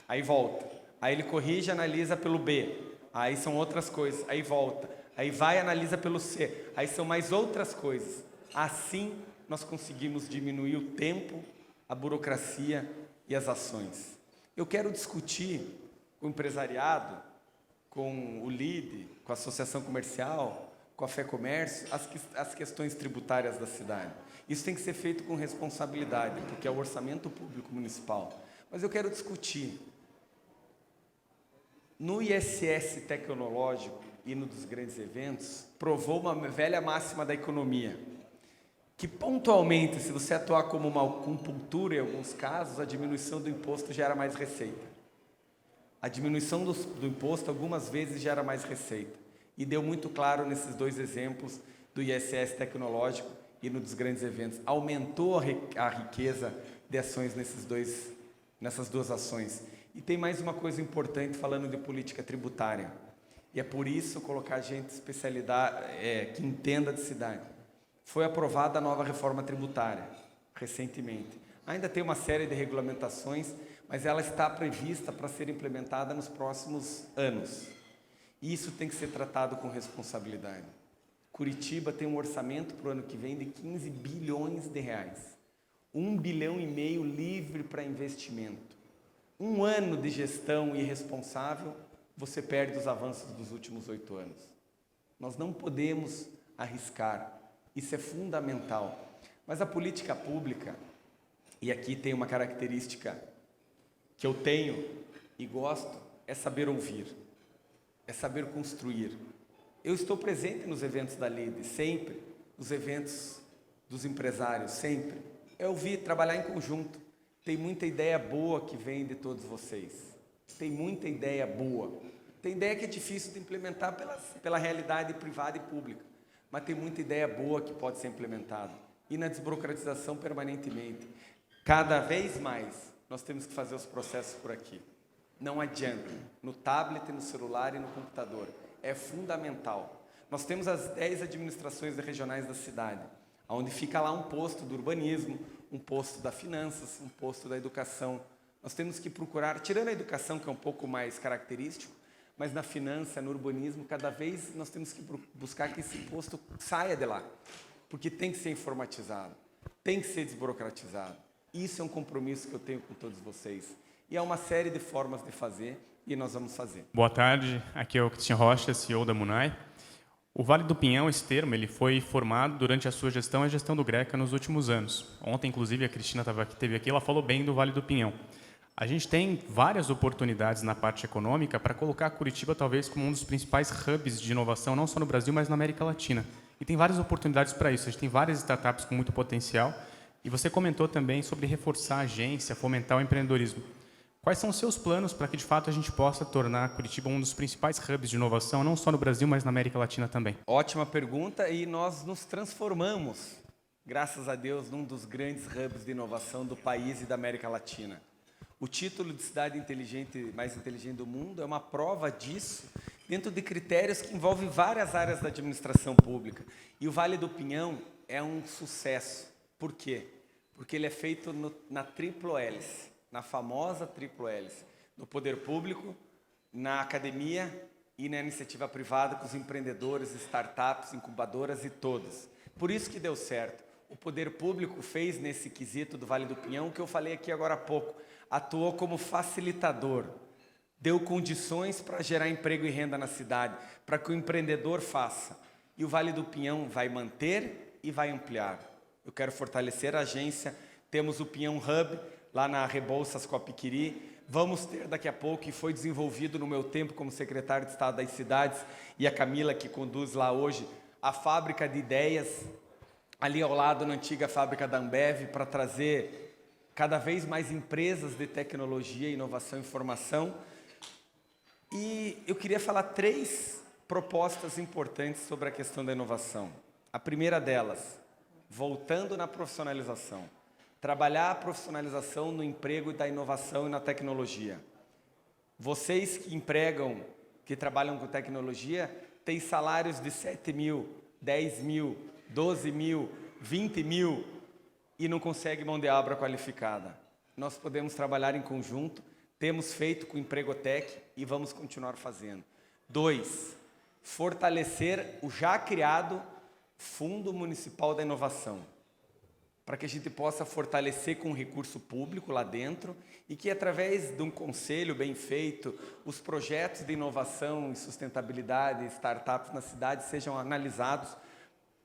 aí volta. Aí ele corrige, analisa pelo B. Aí são outras coisas, aí volta. Aí vai, analisa pelo C. Aí são mais outras coisas. Assim, nós conseguimos diminuir o tempo, a burocracia e as ações. Eu quero discutir com o empresariado, com o LIDE, com a Associação Comercial, com a FEComércio, as questões tributárias da cidade. Isso tem que ser feito com responsabilidade, porque é o orçamento público municipal. Mas eu quero discutir. No ISS tecnológico e no dos grandes eventos, provou uma velha máxima da economia, que pontualmente, se você atuar como uma acupuntura em alguns casos, a diminuição do imposto gera mais receita. A diminuição do imposto algumas vezes gera mais receita. E deu muito claro nesses dois exemplos do ISS tecnológico e no dos grandes eventos. Aumentou a riqueza de ações nessas duas ações. E tem mais uma coisa importante falando de política tributária. E é por isso colocar gente especialidade, que entenda de cidade. Foi aprovada a nova reforma tributária, recentemente. Ainda tem uma série de regulamentações, mas ela está prevista para ser implementada nos próximos anos. E isso tem que ser tratado com responsabilidade. Curitiba tem um orçamento para o ano que vem de 15 bilhões de reais. 1,5 bilhão livre para investimento. Um ano de gestão irresponsável, você perde os avanços dos últimos 8 anos. Nós não podemos arriscar. Isso é fundamental. Mas a política pública, e aqui tem uma característica que eu tenho e gosto, é saber ouvir, é saber construir. Eu estou presente nos eventos da LIDE, sempre, nos eventos dos empresários, sempre. É ouvir, trabalhar em conjunto. Tem muita ideia boa que vem de todos vocês. Tem muita ideia boa. Tem ideia que é difícil de implementar pela realidade privada e pública. Mas tem muita ideia boa que pode ser implementada. E na desburocratização permanentemente. Cada vez mais, nós temos que fazer os processos por aqui. Não adianta. No tablet, no celular e no computador. É fundamental. Nós temos as 10 administrações regionais da cidade, onde fica lá um posto do urbanismo, um posto da finanças, um posto da educação. Nós temos que procurar, tirando a educação, que é um pouco mais característico, mas na finança, no urbanismo, cada vez nós temos que buscar que esse posto saia de lá, porque tem que ser informatizado, tem que ser desburocratizado. Isso é um compromisso que eu tenho com todos vocês. E há uma série de formas de fazer, e nós vamos fazer. Boa tarde, aqui é o Cristian Rocha, CEO da Munai. O Vale do Pinhão, esse termo, ele foi formado durante a sua gestão e a gestão do Greca nos últimos anos. Ontem, inclusive, a Cristina esteve aqui, ela falou bem do Vale do Pinhão. A gente tem várias oportunidades na parte econômica para colocar Curitiba talvez como um dos principais hubs de inovação, não só no Brasil, mas na América Latina. E tem várias oportunidades para isso. A gente tem várias startups com muito potencial. E você comentou também sobre reforçar a agência, fomentar o empreendedorismo. Quais são os seus planos para que, de fato, a gente possa tornar Curitiba um dos principais hubs de inovação, não só no Brasil, mas na América Latina também? Ótima pergunta, e nós nos transformamos, graças a Deus, num dos grandes hubs de inovação do país e da América Latina. O título de cidade inteligente, mais inteligente do mundo, é uma prova disso, dentro de critérios que envolvem várias áreas da administração pública. E o Vale do Pinhão é um sucesso. Por quê? Porque ele é feito na triplo hélice, na famosa triplo hélice, no poder público, na academia e na iniciativa privada, com os empreendedores, startups, incubadoras e todos. Por isso que deu certo. O poder público fez nesse quesito do Vale do Pinhão, o que eu falei aqui agora há pouco, atuou como facilitador, deu condições para gerar emprego e renda na cidade, para que o empreendedor faça. E o Vale do Pinhão vai manter e vai ampliar. Eu quero fortalecer a agência, temos o Pinhão Hub, lá na Rebouças Copiquiri, Vamos ter daqui a pouco, e foi desenvolvido no meu tempo como secretário de Estado das Cidades, e a Camila que conduz lá hoje, a fábrica de ideias, ali ao lado na antiga fábrica da Ambev, para trazer cada vez mais empresas de tecnologia, inovação e informação. E eu queria falar 3 propostas importantes sobre a questão da inovação. A primeira delas, voltando na profissionalização. Trabalhar a profissionalização no emprego da inovação e na tecnologia. Vocês que empregam, que trabalham com tecnologia, têm salários de 7 mil, 10 mil, 12 mil, 20 mil e não conseguem mão de obra qualificada. Nós podemos trabalhar em conjunto, temos feito com o Empregotec e vamos continuar fazendo. 2, fortalecer o já criado Fundo Municipal da Inovação, para que a gente possa fortalecer com recurso público lá dentro e que, através de um conselho bem feito, os projetos de inovação e sustentabilidade, startups na cidade, sejam analisados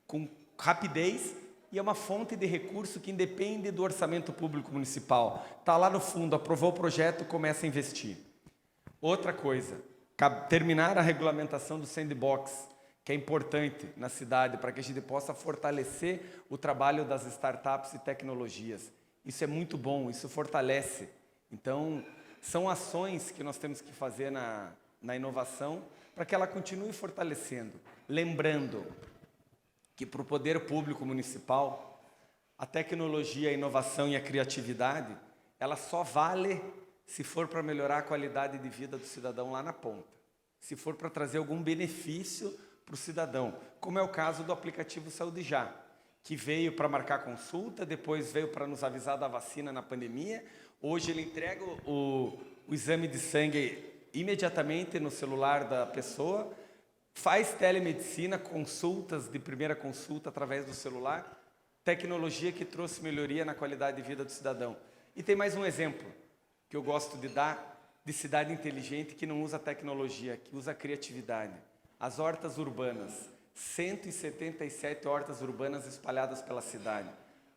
com rapidez, e é uma fonte de recurso que independe do orçamento público municipal. Está lá no fundo, aprovou o projeto, começa a investir. Outra coisa, terminar a regulamentação do sandbox, que é importante na cidade, para que a gente possa fortalecer o trabalho das startups e tecnologias. Isso é muito bom, isso fortalece. Então, são ações que nós temos que fazer na inovação para que ela continue fortalecendo. Lembrando que para o poder público municipal, a tecnologia, a inovação e a criatividade, ela só vale se for para melhorar a qualidade de vida do cidadão lá na ponta. Se for para trazer algum benefício para o cidadão, como é o caso do aplicativo Saúde Já, que veio para marcar consulta, depois veio para nos avisar da vacina na pandemia. Hoje ele entrega o exame de sangue imediatamente no celular da pessoa, faz telemedicina, consultas de primeira consulta através do celular, tecnologia que trouxe melhoria na qualidade de vida do cidadão. E tem mais um exemplo que eu gosto de dar, de cidade inteligente que não usa tecnologia, que usa criatividade. As hortas urbanas, 177 hortas urbanas espalhadas pela cidade.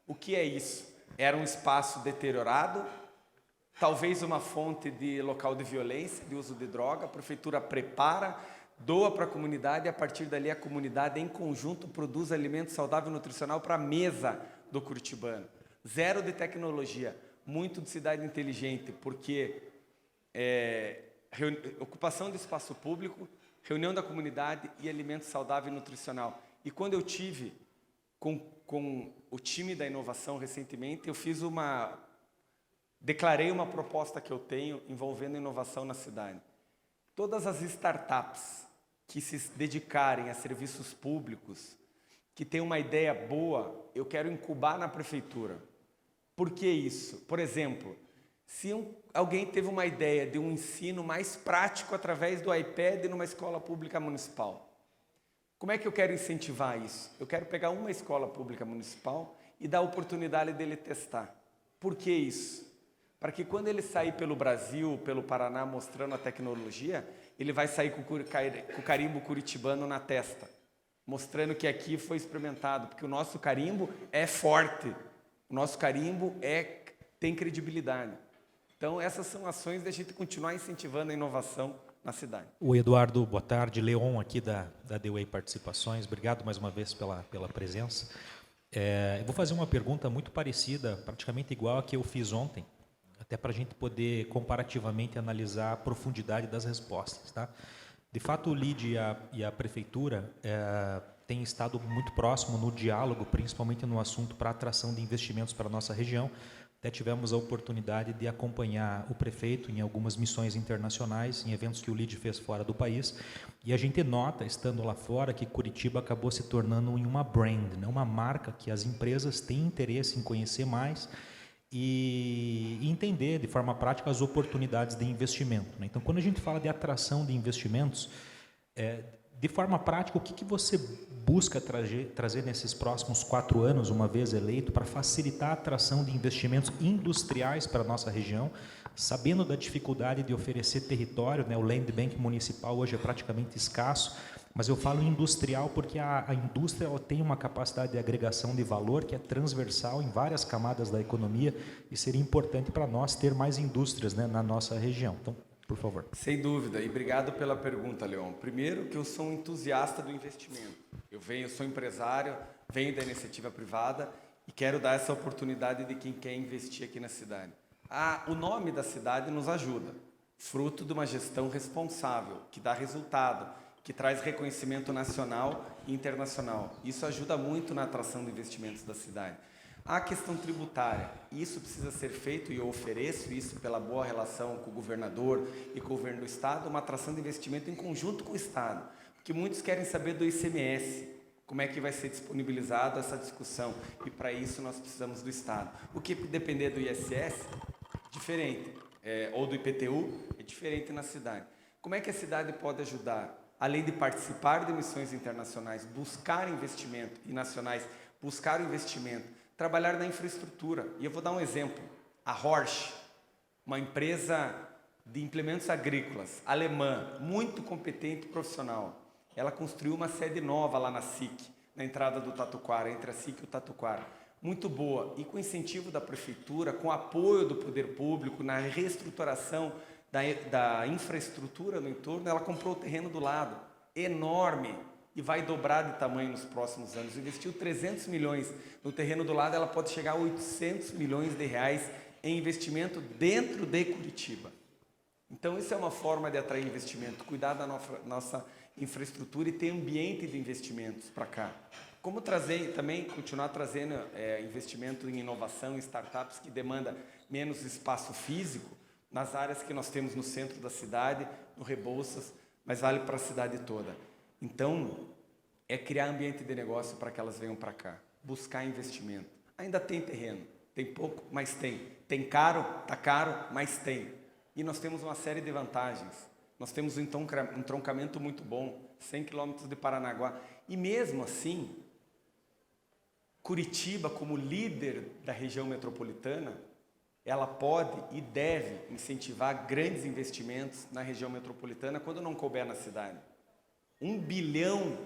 O que é isso? Era um espaço deteriorado, talvez uma fonte de local de violência, de uso de droga. A prefeitura prepara, doa para a comunidade, e a partir dali a comunidade em conjunto produz alimento saudável e nutricional para a mesa do curitibano. Zero de tecnologia, muito de cidade inteligente, porque ocupação de espaço público, reunião da comunidade e alimento saudável e nutricional. E quando eu tive com o time da inovação recentemente, eu declarei uma proposta que eu tenho envolvendo inovação na cidade. Todas as startups que se dedicarem a serviços públicos, que têm uma ideia boa, eu quero incubar na prefeitura. Por que isso? Por exemplo, se alguém teve uma ideia de um ensino mais prático através do iPad numa escola pública municipal, como é que eu quero incentivar isso? Eu quero pegar uma escola pública municipal e dar a oportunidade dele testar. Por que isso? Para que quando ele sair pelo Brasil, pelo Paraná, mostrando a tecnologia, ele vai sair com o carimbo curitibano na testa, mostrando que aqui foi experimentado, porque o nosso carimbo é forte, o nosso carimbo tem credibilidade. Então, essas são ações de a gente continuar incentivando a inovação na cidade. O Eduardo, boa tarde. Leon aqui da The Way Participações. Obrigado mais uma vez pela presença. Eu vou fazer uma pergunta muito parecida, praticamente igual a que eu fiz ontem, até para a gente poder comparativamente analisar a profundidade das respostas. Tá? De fato, o LID e a Prefeitura têm estado muito próximo no diálogo, principalmente no assunto para atração de investimentos para a nossa região. Até tivemos a oportunidade de acompanhar o prefeito em algumas missões internacionais, em eventos que o LID fez fora do país, e a gente nota, estando lá fora, que Curitiba acabou se tornando uma brand, né? Uma marca que as empresas têm interesse em conhecer mais e entender de forma prática as oportunidades de investimento, né? Então, quando a gente fala de atração de investimentos, de forma prática, o que você busca trazer nesses próximos 4 anos, uma vez eleito, para facilitar a atração de investimentos industriais para a nossa região, sabendo da dificuldade de oferecer território, né? O land bank municipal hoje é praticamente escasso, Mas eu falo industrial porque a indústria ela tem uma capacidade de agregação de valor que é transversal em várias camadas da economia e seria importante para nós ter mais indústrias, né, na nossa região. Então, por favor. Sem dúvida, e obrigado pela pergunta, Leon. Primeiro que eu sou um entusiasta do investimento. Eu sou empresário, venho da iniciativa privada e quero dar essa oportunidade de quem quer investir aqui na cidade. O nome da cidade nos ajuda, fruto de uma gestão responsável, que dá resultado, que traz reconhecimento nacional e internacional. Isso ajuda muito na atração de investimentos da cidade. A questão tributária, isso precisa ser feito e eu ofereço isso pela boa relação com o governador e com o governo do Estado, uma atração de investimento em conjunto com o Estado, porque muitos querem saber do ICMS, como é que vai ser disponibilizado essa discussão, e para isso nós precisamos do Estado. O que depender do ISS, diferente, ou do IPTU, é diferente na cidade. Como é que a cidade pode ajudar? Além de participar de missões internacionais, buscar investimento, e nacionais, buscar o investimento, trabalhar na infraestrutura. E eu vou dar um exemplo. A Horsch, uma empresa de implementos agrícolas, alemã, muito competente e profissional. Ela construiu uma sede nova lá na SIC, na entrada do Tatuquara, entre a SIC e o Tatuquara. Muito boa. E com incentivo da prefeitura, com apoio do poder público, na reestruturação da infraestrutura no entorno, ela comprou o terreno do lado, enorme, e vai dobrar de tamanho nos próximos anos. Investiu 300 milhões no terreno do lado, ela pode chegar a 800 milhões de reais em investimento dentro de Curitiba. Então, isso é uma forma de atrair investimento, cuidar da nossa infraestrutura e ter ambiente de investimentos para cá. Como trazer também, continuar trazendo investimento em inovação, em startups que demanda menos espaço físico, nas áreas que nós temos no centro da cidade, no Rebouças, mas vale para a cidade toda. Então, é criar ambiente de negócio para que elas venham para cá, buscar investimento. Ainda tem terreno, tem pouco, mas tem. Tem caro, está caro, mas tem. E nós temos uma série de vantagens. Nós temos um entroncamento muito bom, 100 quilômetros de Paranaguá. E mesmo assim, Curitiba, como líder da região metropolitana, ela pode e deve incentivar grandes investimentos na região metropolitana quando não couber na cidade. 1 bilhão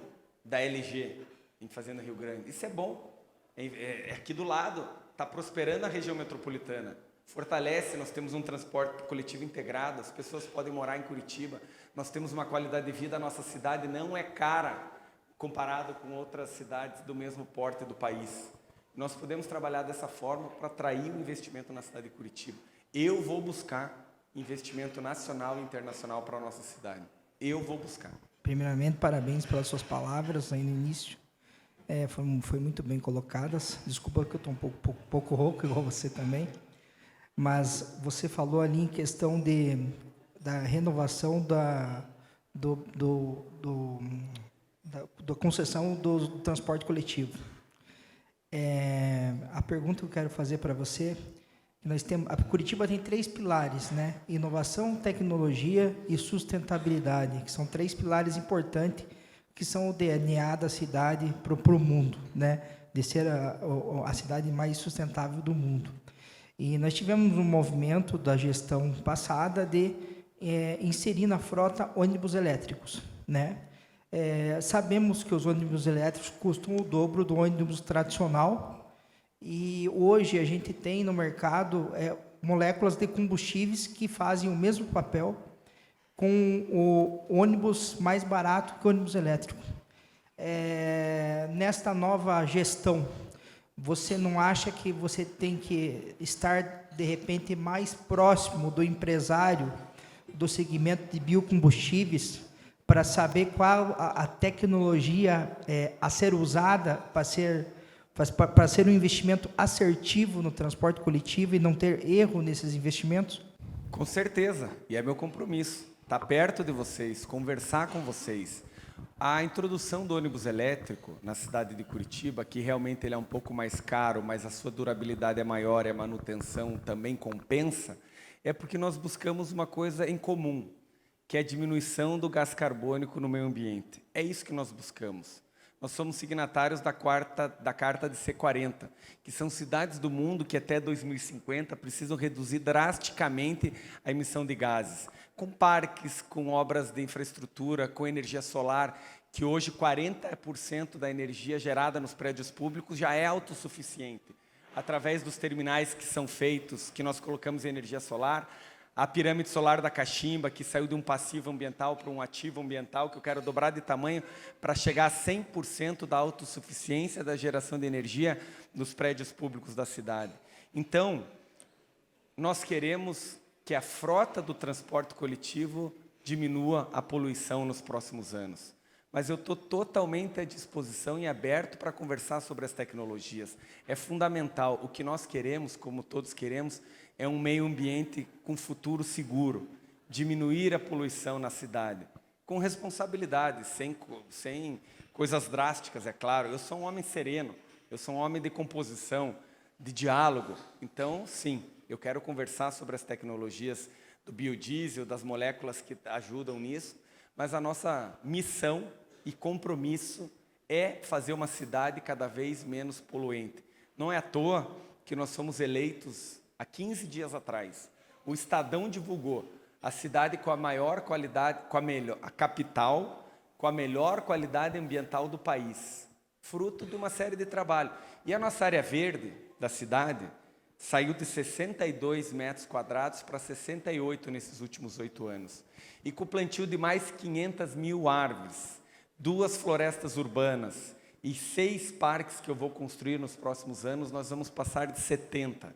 da LG em Fazenda Rio Grande. Isso é bom. É aqui do lado, está prosperando a região metropolitana. Fortalece, nós temos um transporte coletivo integrado, as pessoas podem morar em Curitiba, nós temos uma qualidade de vida, a nossa cidade não é cara comparado com outras cidades do mesmo porte do país. Nós podemos trabalhar dessa forma para atrair o investimento na cidade de Curitiba. Eu vou buscar investimento nacional e internacional para a nossa cidade. Eu vou buscar. Primeiramente, parabéns pelas suas palavras aí no início. Foi muito bem colocadas. Desculpa que eu estou um pouco rouco, igual você também. Mas você falou ali em questão da renovação da concessão do transporte coletivo. A pergunta que eu quero fazer para você, a Curitiba tem 3 pilares, né? Inovação, tecnologia e sustentabilidade, que são 3 pilares importantes, que são o DNA da cidade para o mundo, né? De ser a cidade mais sustentável do mundo. E nós tivemos um movimento da gestão passada de inserir na frota ônibus elétricos, né? Sabemos que os ônibus elétricos custam o dobro do ônibus tradicional e hoje a gente tem no mercado moléculas de combustíveis que fazem o mesmo papel com o ônibus mais barato que o ônibus elétrico. Nesta nova gestão, você não acha que você tem que estar, de repente, mais próximo do empresário do segmento de biocombustíveis para saber qual a tecnologia a ser usada para ser um investimento assertivo no transporte coletivo e não ter erro nesses investimentos? Com certeza, e é meu compromisso. Estar perto de vocês, conversar com vocês. A introdução do ônibus elétrico na cidade de Curitiba, que realmente ele é um pouco mais caro, mas a sua durabilidade é maior e a manutenção também compensa, é porque nós buscamos uma coisa em comum, que é a diminuição do gás carbônico no meio ambiente. É isso que nós buscamos. Nós somos signatários da Carta de C40, que são cidades do mundo que até 2050 precisam reduzir drasticamente a emissão de gases, com parques, com obras de infraestrutura, com energia solar, que hoje 40% da energia gerada nos prédios públicos já é autossuficiente, através dos terminais que são feitos, que nós colocamos em energia solar, a pirâmide solar da Cachimba, que saiu de um passivo ambiental para um ativo ambiental, que eu quero dobrar de tamanho para chegar a 100% da autossuficiência da geração de energia nos prédios públicos da cidade. Então, nós queremos que a frota do transporte coletivo diminua a poluição nos próximos anos. Mas eu estou totalmente à disposição e aberto para conversar sobre as tecnologias. É fundamental. O que nós queremos, como todos queremos, é um meio ambiente com futuro seguro, diminuir a poluição na cidade, com responsabilidade, sem coisas drásticas, é claro. Eu sou um homem sereno, eu sou um homem de composição, de diálogo. Então, sim, eu quero conversar sobre as tecnologias do biodiesel, das moléculas que ajudam nisso, mas a nossa missão e compromisso é fazer uma cidade cada vez menos poluente. Não é à toa que nós fomos eleitos há 15 dias atrás. O Estadão divulgou a cidade com a maior qualidade, a capital com a melhor qualidade ambiental do país, fruto de uma série de trabalho. E a nossa área verde da cidade saiu de 62 metros quadrados para 68 nesses últimos 8 anos. E com o plantio de mais 500 mil árvores, 2 florestas urbanas e 6 parques que eu vou construir nos próximos anos, nós vamos passar de 70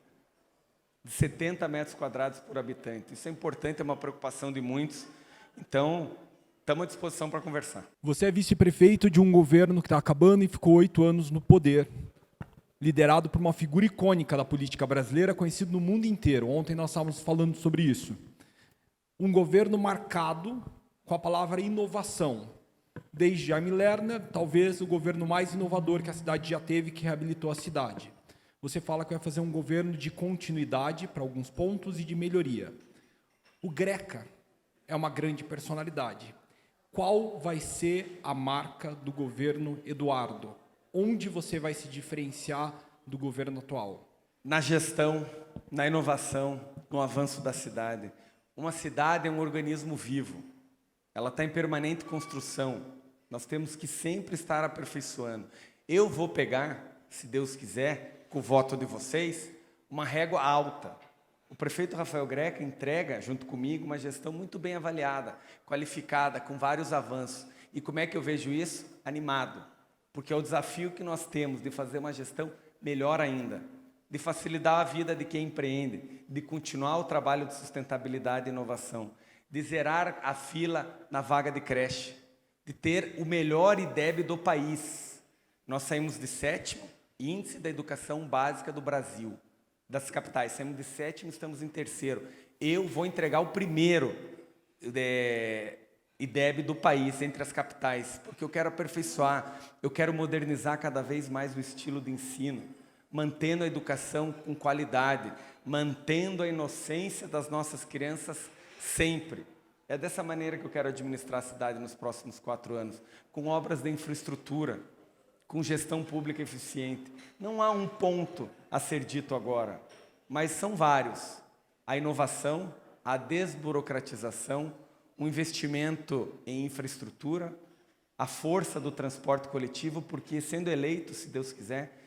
metros quadrados por habitante. Isso é importante, é uma preocupação de muitos. Então, estamos à disposição para conversar. Você é vice-prefeito de um governo que está acabando e ficou 8 anos no poder, liderado por uma figura icônica da política brasileira, conhecido no mundo inteiro. Ontem nós estávamos falando sobre isso. Um governo marcado com a palavra inovação. Desde Jaime Lerner, talvez o governo mais inovador que a cidade já teve, que reabilitou a cidade. Você fala que vai fazer um governo de continuidade para alguns pontos e de melhoria. O Greca é uma grande personalidade. Qual vai ser a marca do governo Eduardo? Onde você vai se diferenciar do governo atual? Na gestão, na inovação, no avanço da cidade. Uma cidade é um organismo vivo. Ela está em permanente construção. Nós temos que sempre estar aperfeiçoando. Eu vou pegar, se Deus quiser, com o voto de vocês, uma régua alta. O prefeito Rafael Greca entrega, junto comigo, uma gestão muito bem avaliada, qualificada, com vários avanços. E como é que eu vejo isso? Animado. Porque é o desafio que nós temos de fazer uma gestão melhor ainda, de facilitar a vida de quem empreende, de continuar o trabalho de sustentabilidade e inovação, de zerar a fila na vaga de creche, de ter o melhor IDEB do país. Nós saímos de 7º índice da educação básica do Brasil, das capitais. Saímos de 7º, estamos em 3º. Eu vou entregar o primeiro IDEB do país, entre as capitais, porque eu quero aperfeiçoar, eu quero modernizar cada vez mais o estilo de ensino, mantendo a educação com qualidade, mantendo a inocência das nossas crianças sempre. É dessa maneira que eu quero administrar a cidade nos próximos 4 anos, com obras de infraestrutura, com gestão pública eficiente. Não há um ponto a ser dito agora, mas são vários. A inovação, a desburocratização, um investimento em infraestrutura, a força do transporte coletivo, porque sendo eleito, se Deus quiser,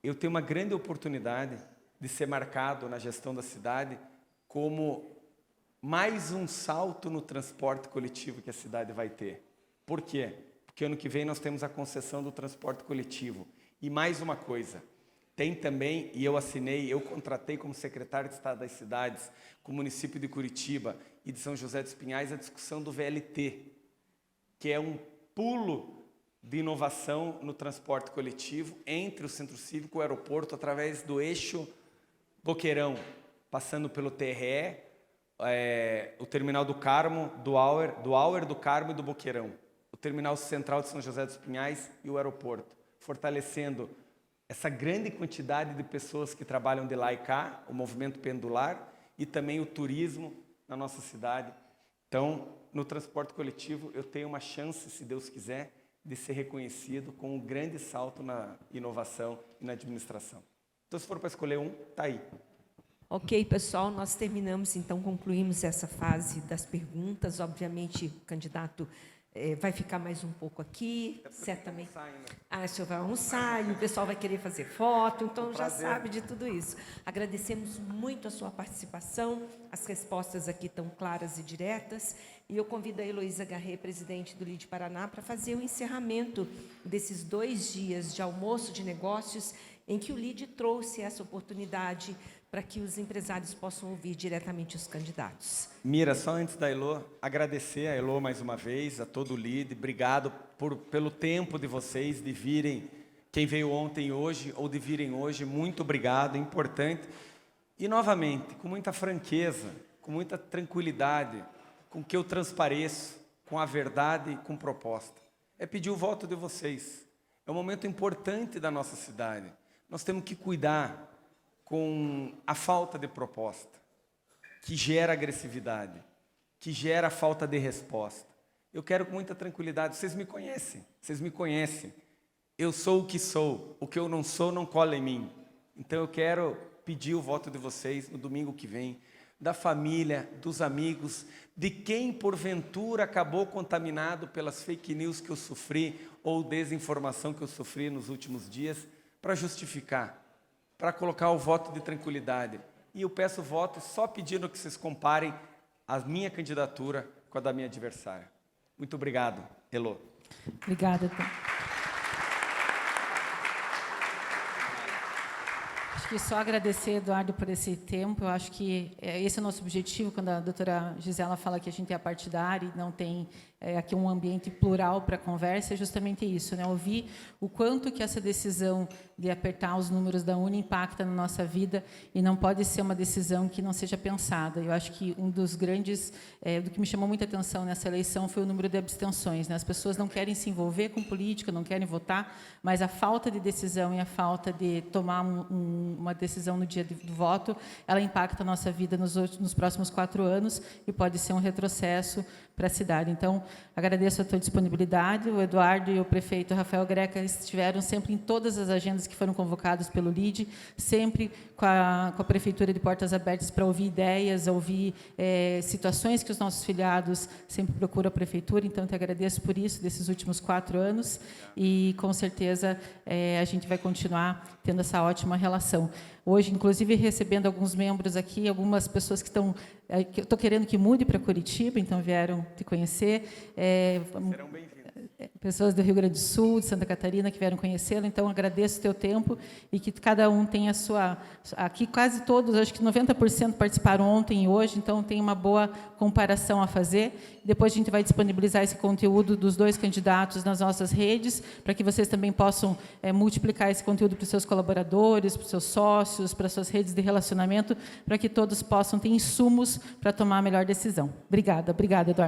eu tenho uma grande oportunidade de ser marcado na gestão da cidade como mais um salto no transporte coletivo que a cidade vai ter. Por quê? Porque ano que vem nós temos a concessão do transporte coletivo. E mais uma coisa, tem também, e eu contratei como secretário de Estado das Cidades, com o município de Curitiba e de São José dos Pinhais, a discussão do VLT, que é um pulo de inovação no transporte coletivo entre o Centro Cívico e o aeroporto, através do eixo Boqueirão, passando pelo TRE, o Terminal do Carmo, do Auer, do Carmo e do Boqueirão, o Terminal Central de São José dos Pinhais e o aeroporto, fortalecendo essa grande quantidade de pessoas que trabalham de lá e cá, o movimento pendular e também o turismo na nossa cidade. Então, no transporte coletivo, eu tenho uma chance, se Deus quiser, de ser reconhecido com um grande salto na inovação e na administração. Então, se for para escolher um, está aí. Ok, pessoal, nós terminamos, então, concluímos essa fase das perguntas. Obviamente, o candidato vai ficar mais um pouco aqui, certamente. O senhor vai almoçar e o pessoal vai querer fazer foto, então já sabe de tudo isso. Agradecemos muito a sua participação, as respostas aqui estão claras e diretas, e eu convido a Heloísa Garret, presidente do LIDE Paraná, para fazer o encerramento desses 2 dias de almoço de negócios, em que o LIDE trouxe essa oportunidade para que os empresários possam ouvir diretamente os candidatos. Mira, só antes da Elô, agradecer a Elô mais uma vez, a todo o LIDE, obrigado pelo tempo de vocês, de virem, quem veio ontem e hoje, ou de virem hoje, muito obrigado, importante. E, novamente, com muita franqueza, com muita tranquilidade, com que eu transpareço, com a verdade e com proposta. É pedir o voto de vocês. É um momento importante da nossa cidade. Nós temos que cuidar com a falta de proposta, que gera agressividade, que gera falta de resposta. Eu quero com muita tranquilidade, vocês me conhecem. Eu sou o que sou, o que eu não sou não cola em mim. Então eu quero pedir o voto de vocês no domingo que vem, da família, dos amigos, de quem porventura acabou contaminado pelas fake news que eu sofri ou desinformação que eu sofri nos últimos dias, para justificar, para colocar o voto de tranquilidade. E eu peço voto só pedindo que vocês comparem a minha candidatura com a da minha adversária. Muito obrigado, Elô. Obrigada. Acho que só agradecer, Eduardo, por esse tempo. Eu acho que esse é o nosso objetivo, quando a doutora Gisela fala que a gente é partidária e não tem aqui um ambiente plural para conversa, é justamente isso, né? Ouvir o quanto que essa decisão de apertar os números da UNE impacta na nossa vida, e não pode ser uma decisão que não seja pensada. Eu acho que um dos grandes, do que me chamou muita atenção nessa eleição foi o número de abstenções, né? As pessoas não querem se envolver com política, não querem votar, mas a falta de decisão e a falta de tomar uma decisão no dia do voto, ela impacta a nossa vida nos próximos 4 anos e pode ser um retrocesso para a cidade. Então, agradeço a tua disponibilidade. O Eduardo e o prefeito Rafael Greca estiveram sempre em todas as agendas que foram convocadas pelo LIDE, sempre com a Prefeitura de portas abertas para ouvir ideias, ouvir situações que os nossos filiados sempre procuram a Prefeitura. Então, te agradeço por isso, desses últimos 4 anos, e, com certeza, a gente vai continuar tendo essa ótima relação. Hoje, inclusive, recebendo alguns membros aqui, algumas pessoas que estão... que eu estou querendo que mude para Curitiba, então vieram te conhecer. Serão bem-vindos. Pessoas do Rio Grande do Sul, de Santa Catarina, que vieram conhecê-lo. Então, agradeço o teu tempo e que cada um tenha a sua... Aqui, quase todos, acho que 90% participaram ontem e hoje, então tem uma boa comparação a fazer. Depois a gente vai disponibilizar esse conteúdo dos 2 candidatos nas nossas redes, para que vocês também possam multiplicar esse conteúdo para os seus colaboradores, para os seus sócios, para as suas redes de relacionamento, para que todos possam ter insumos para tomar a melhor decisão. Obrigada, Eduardo.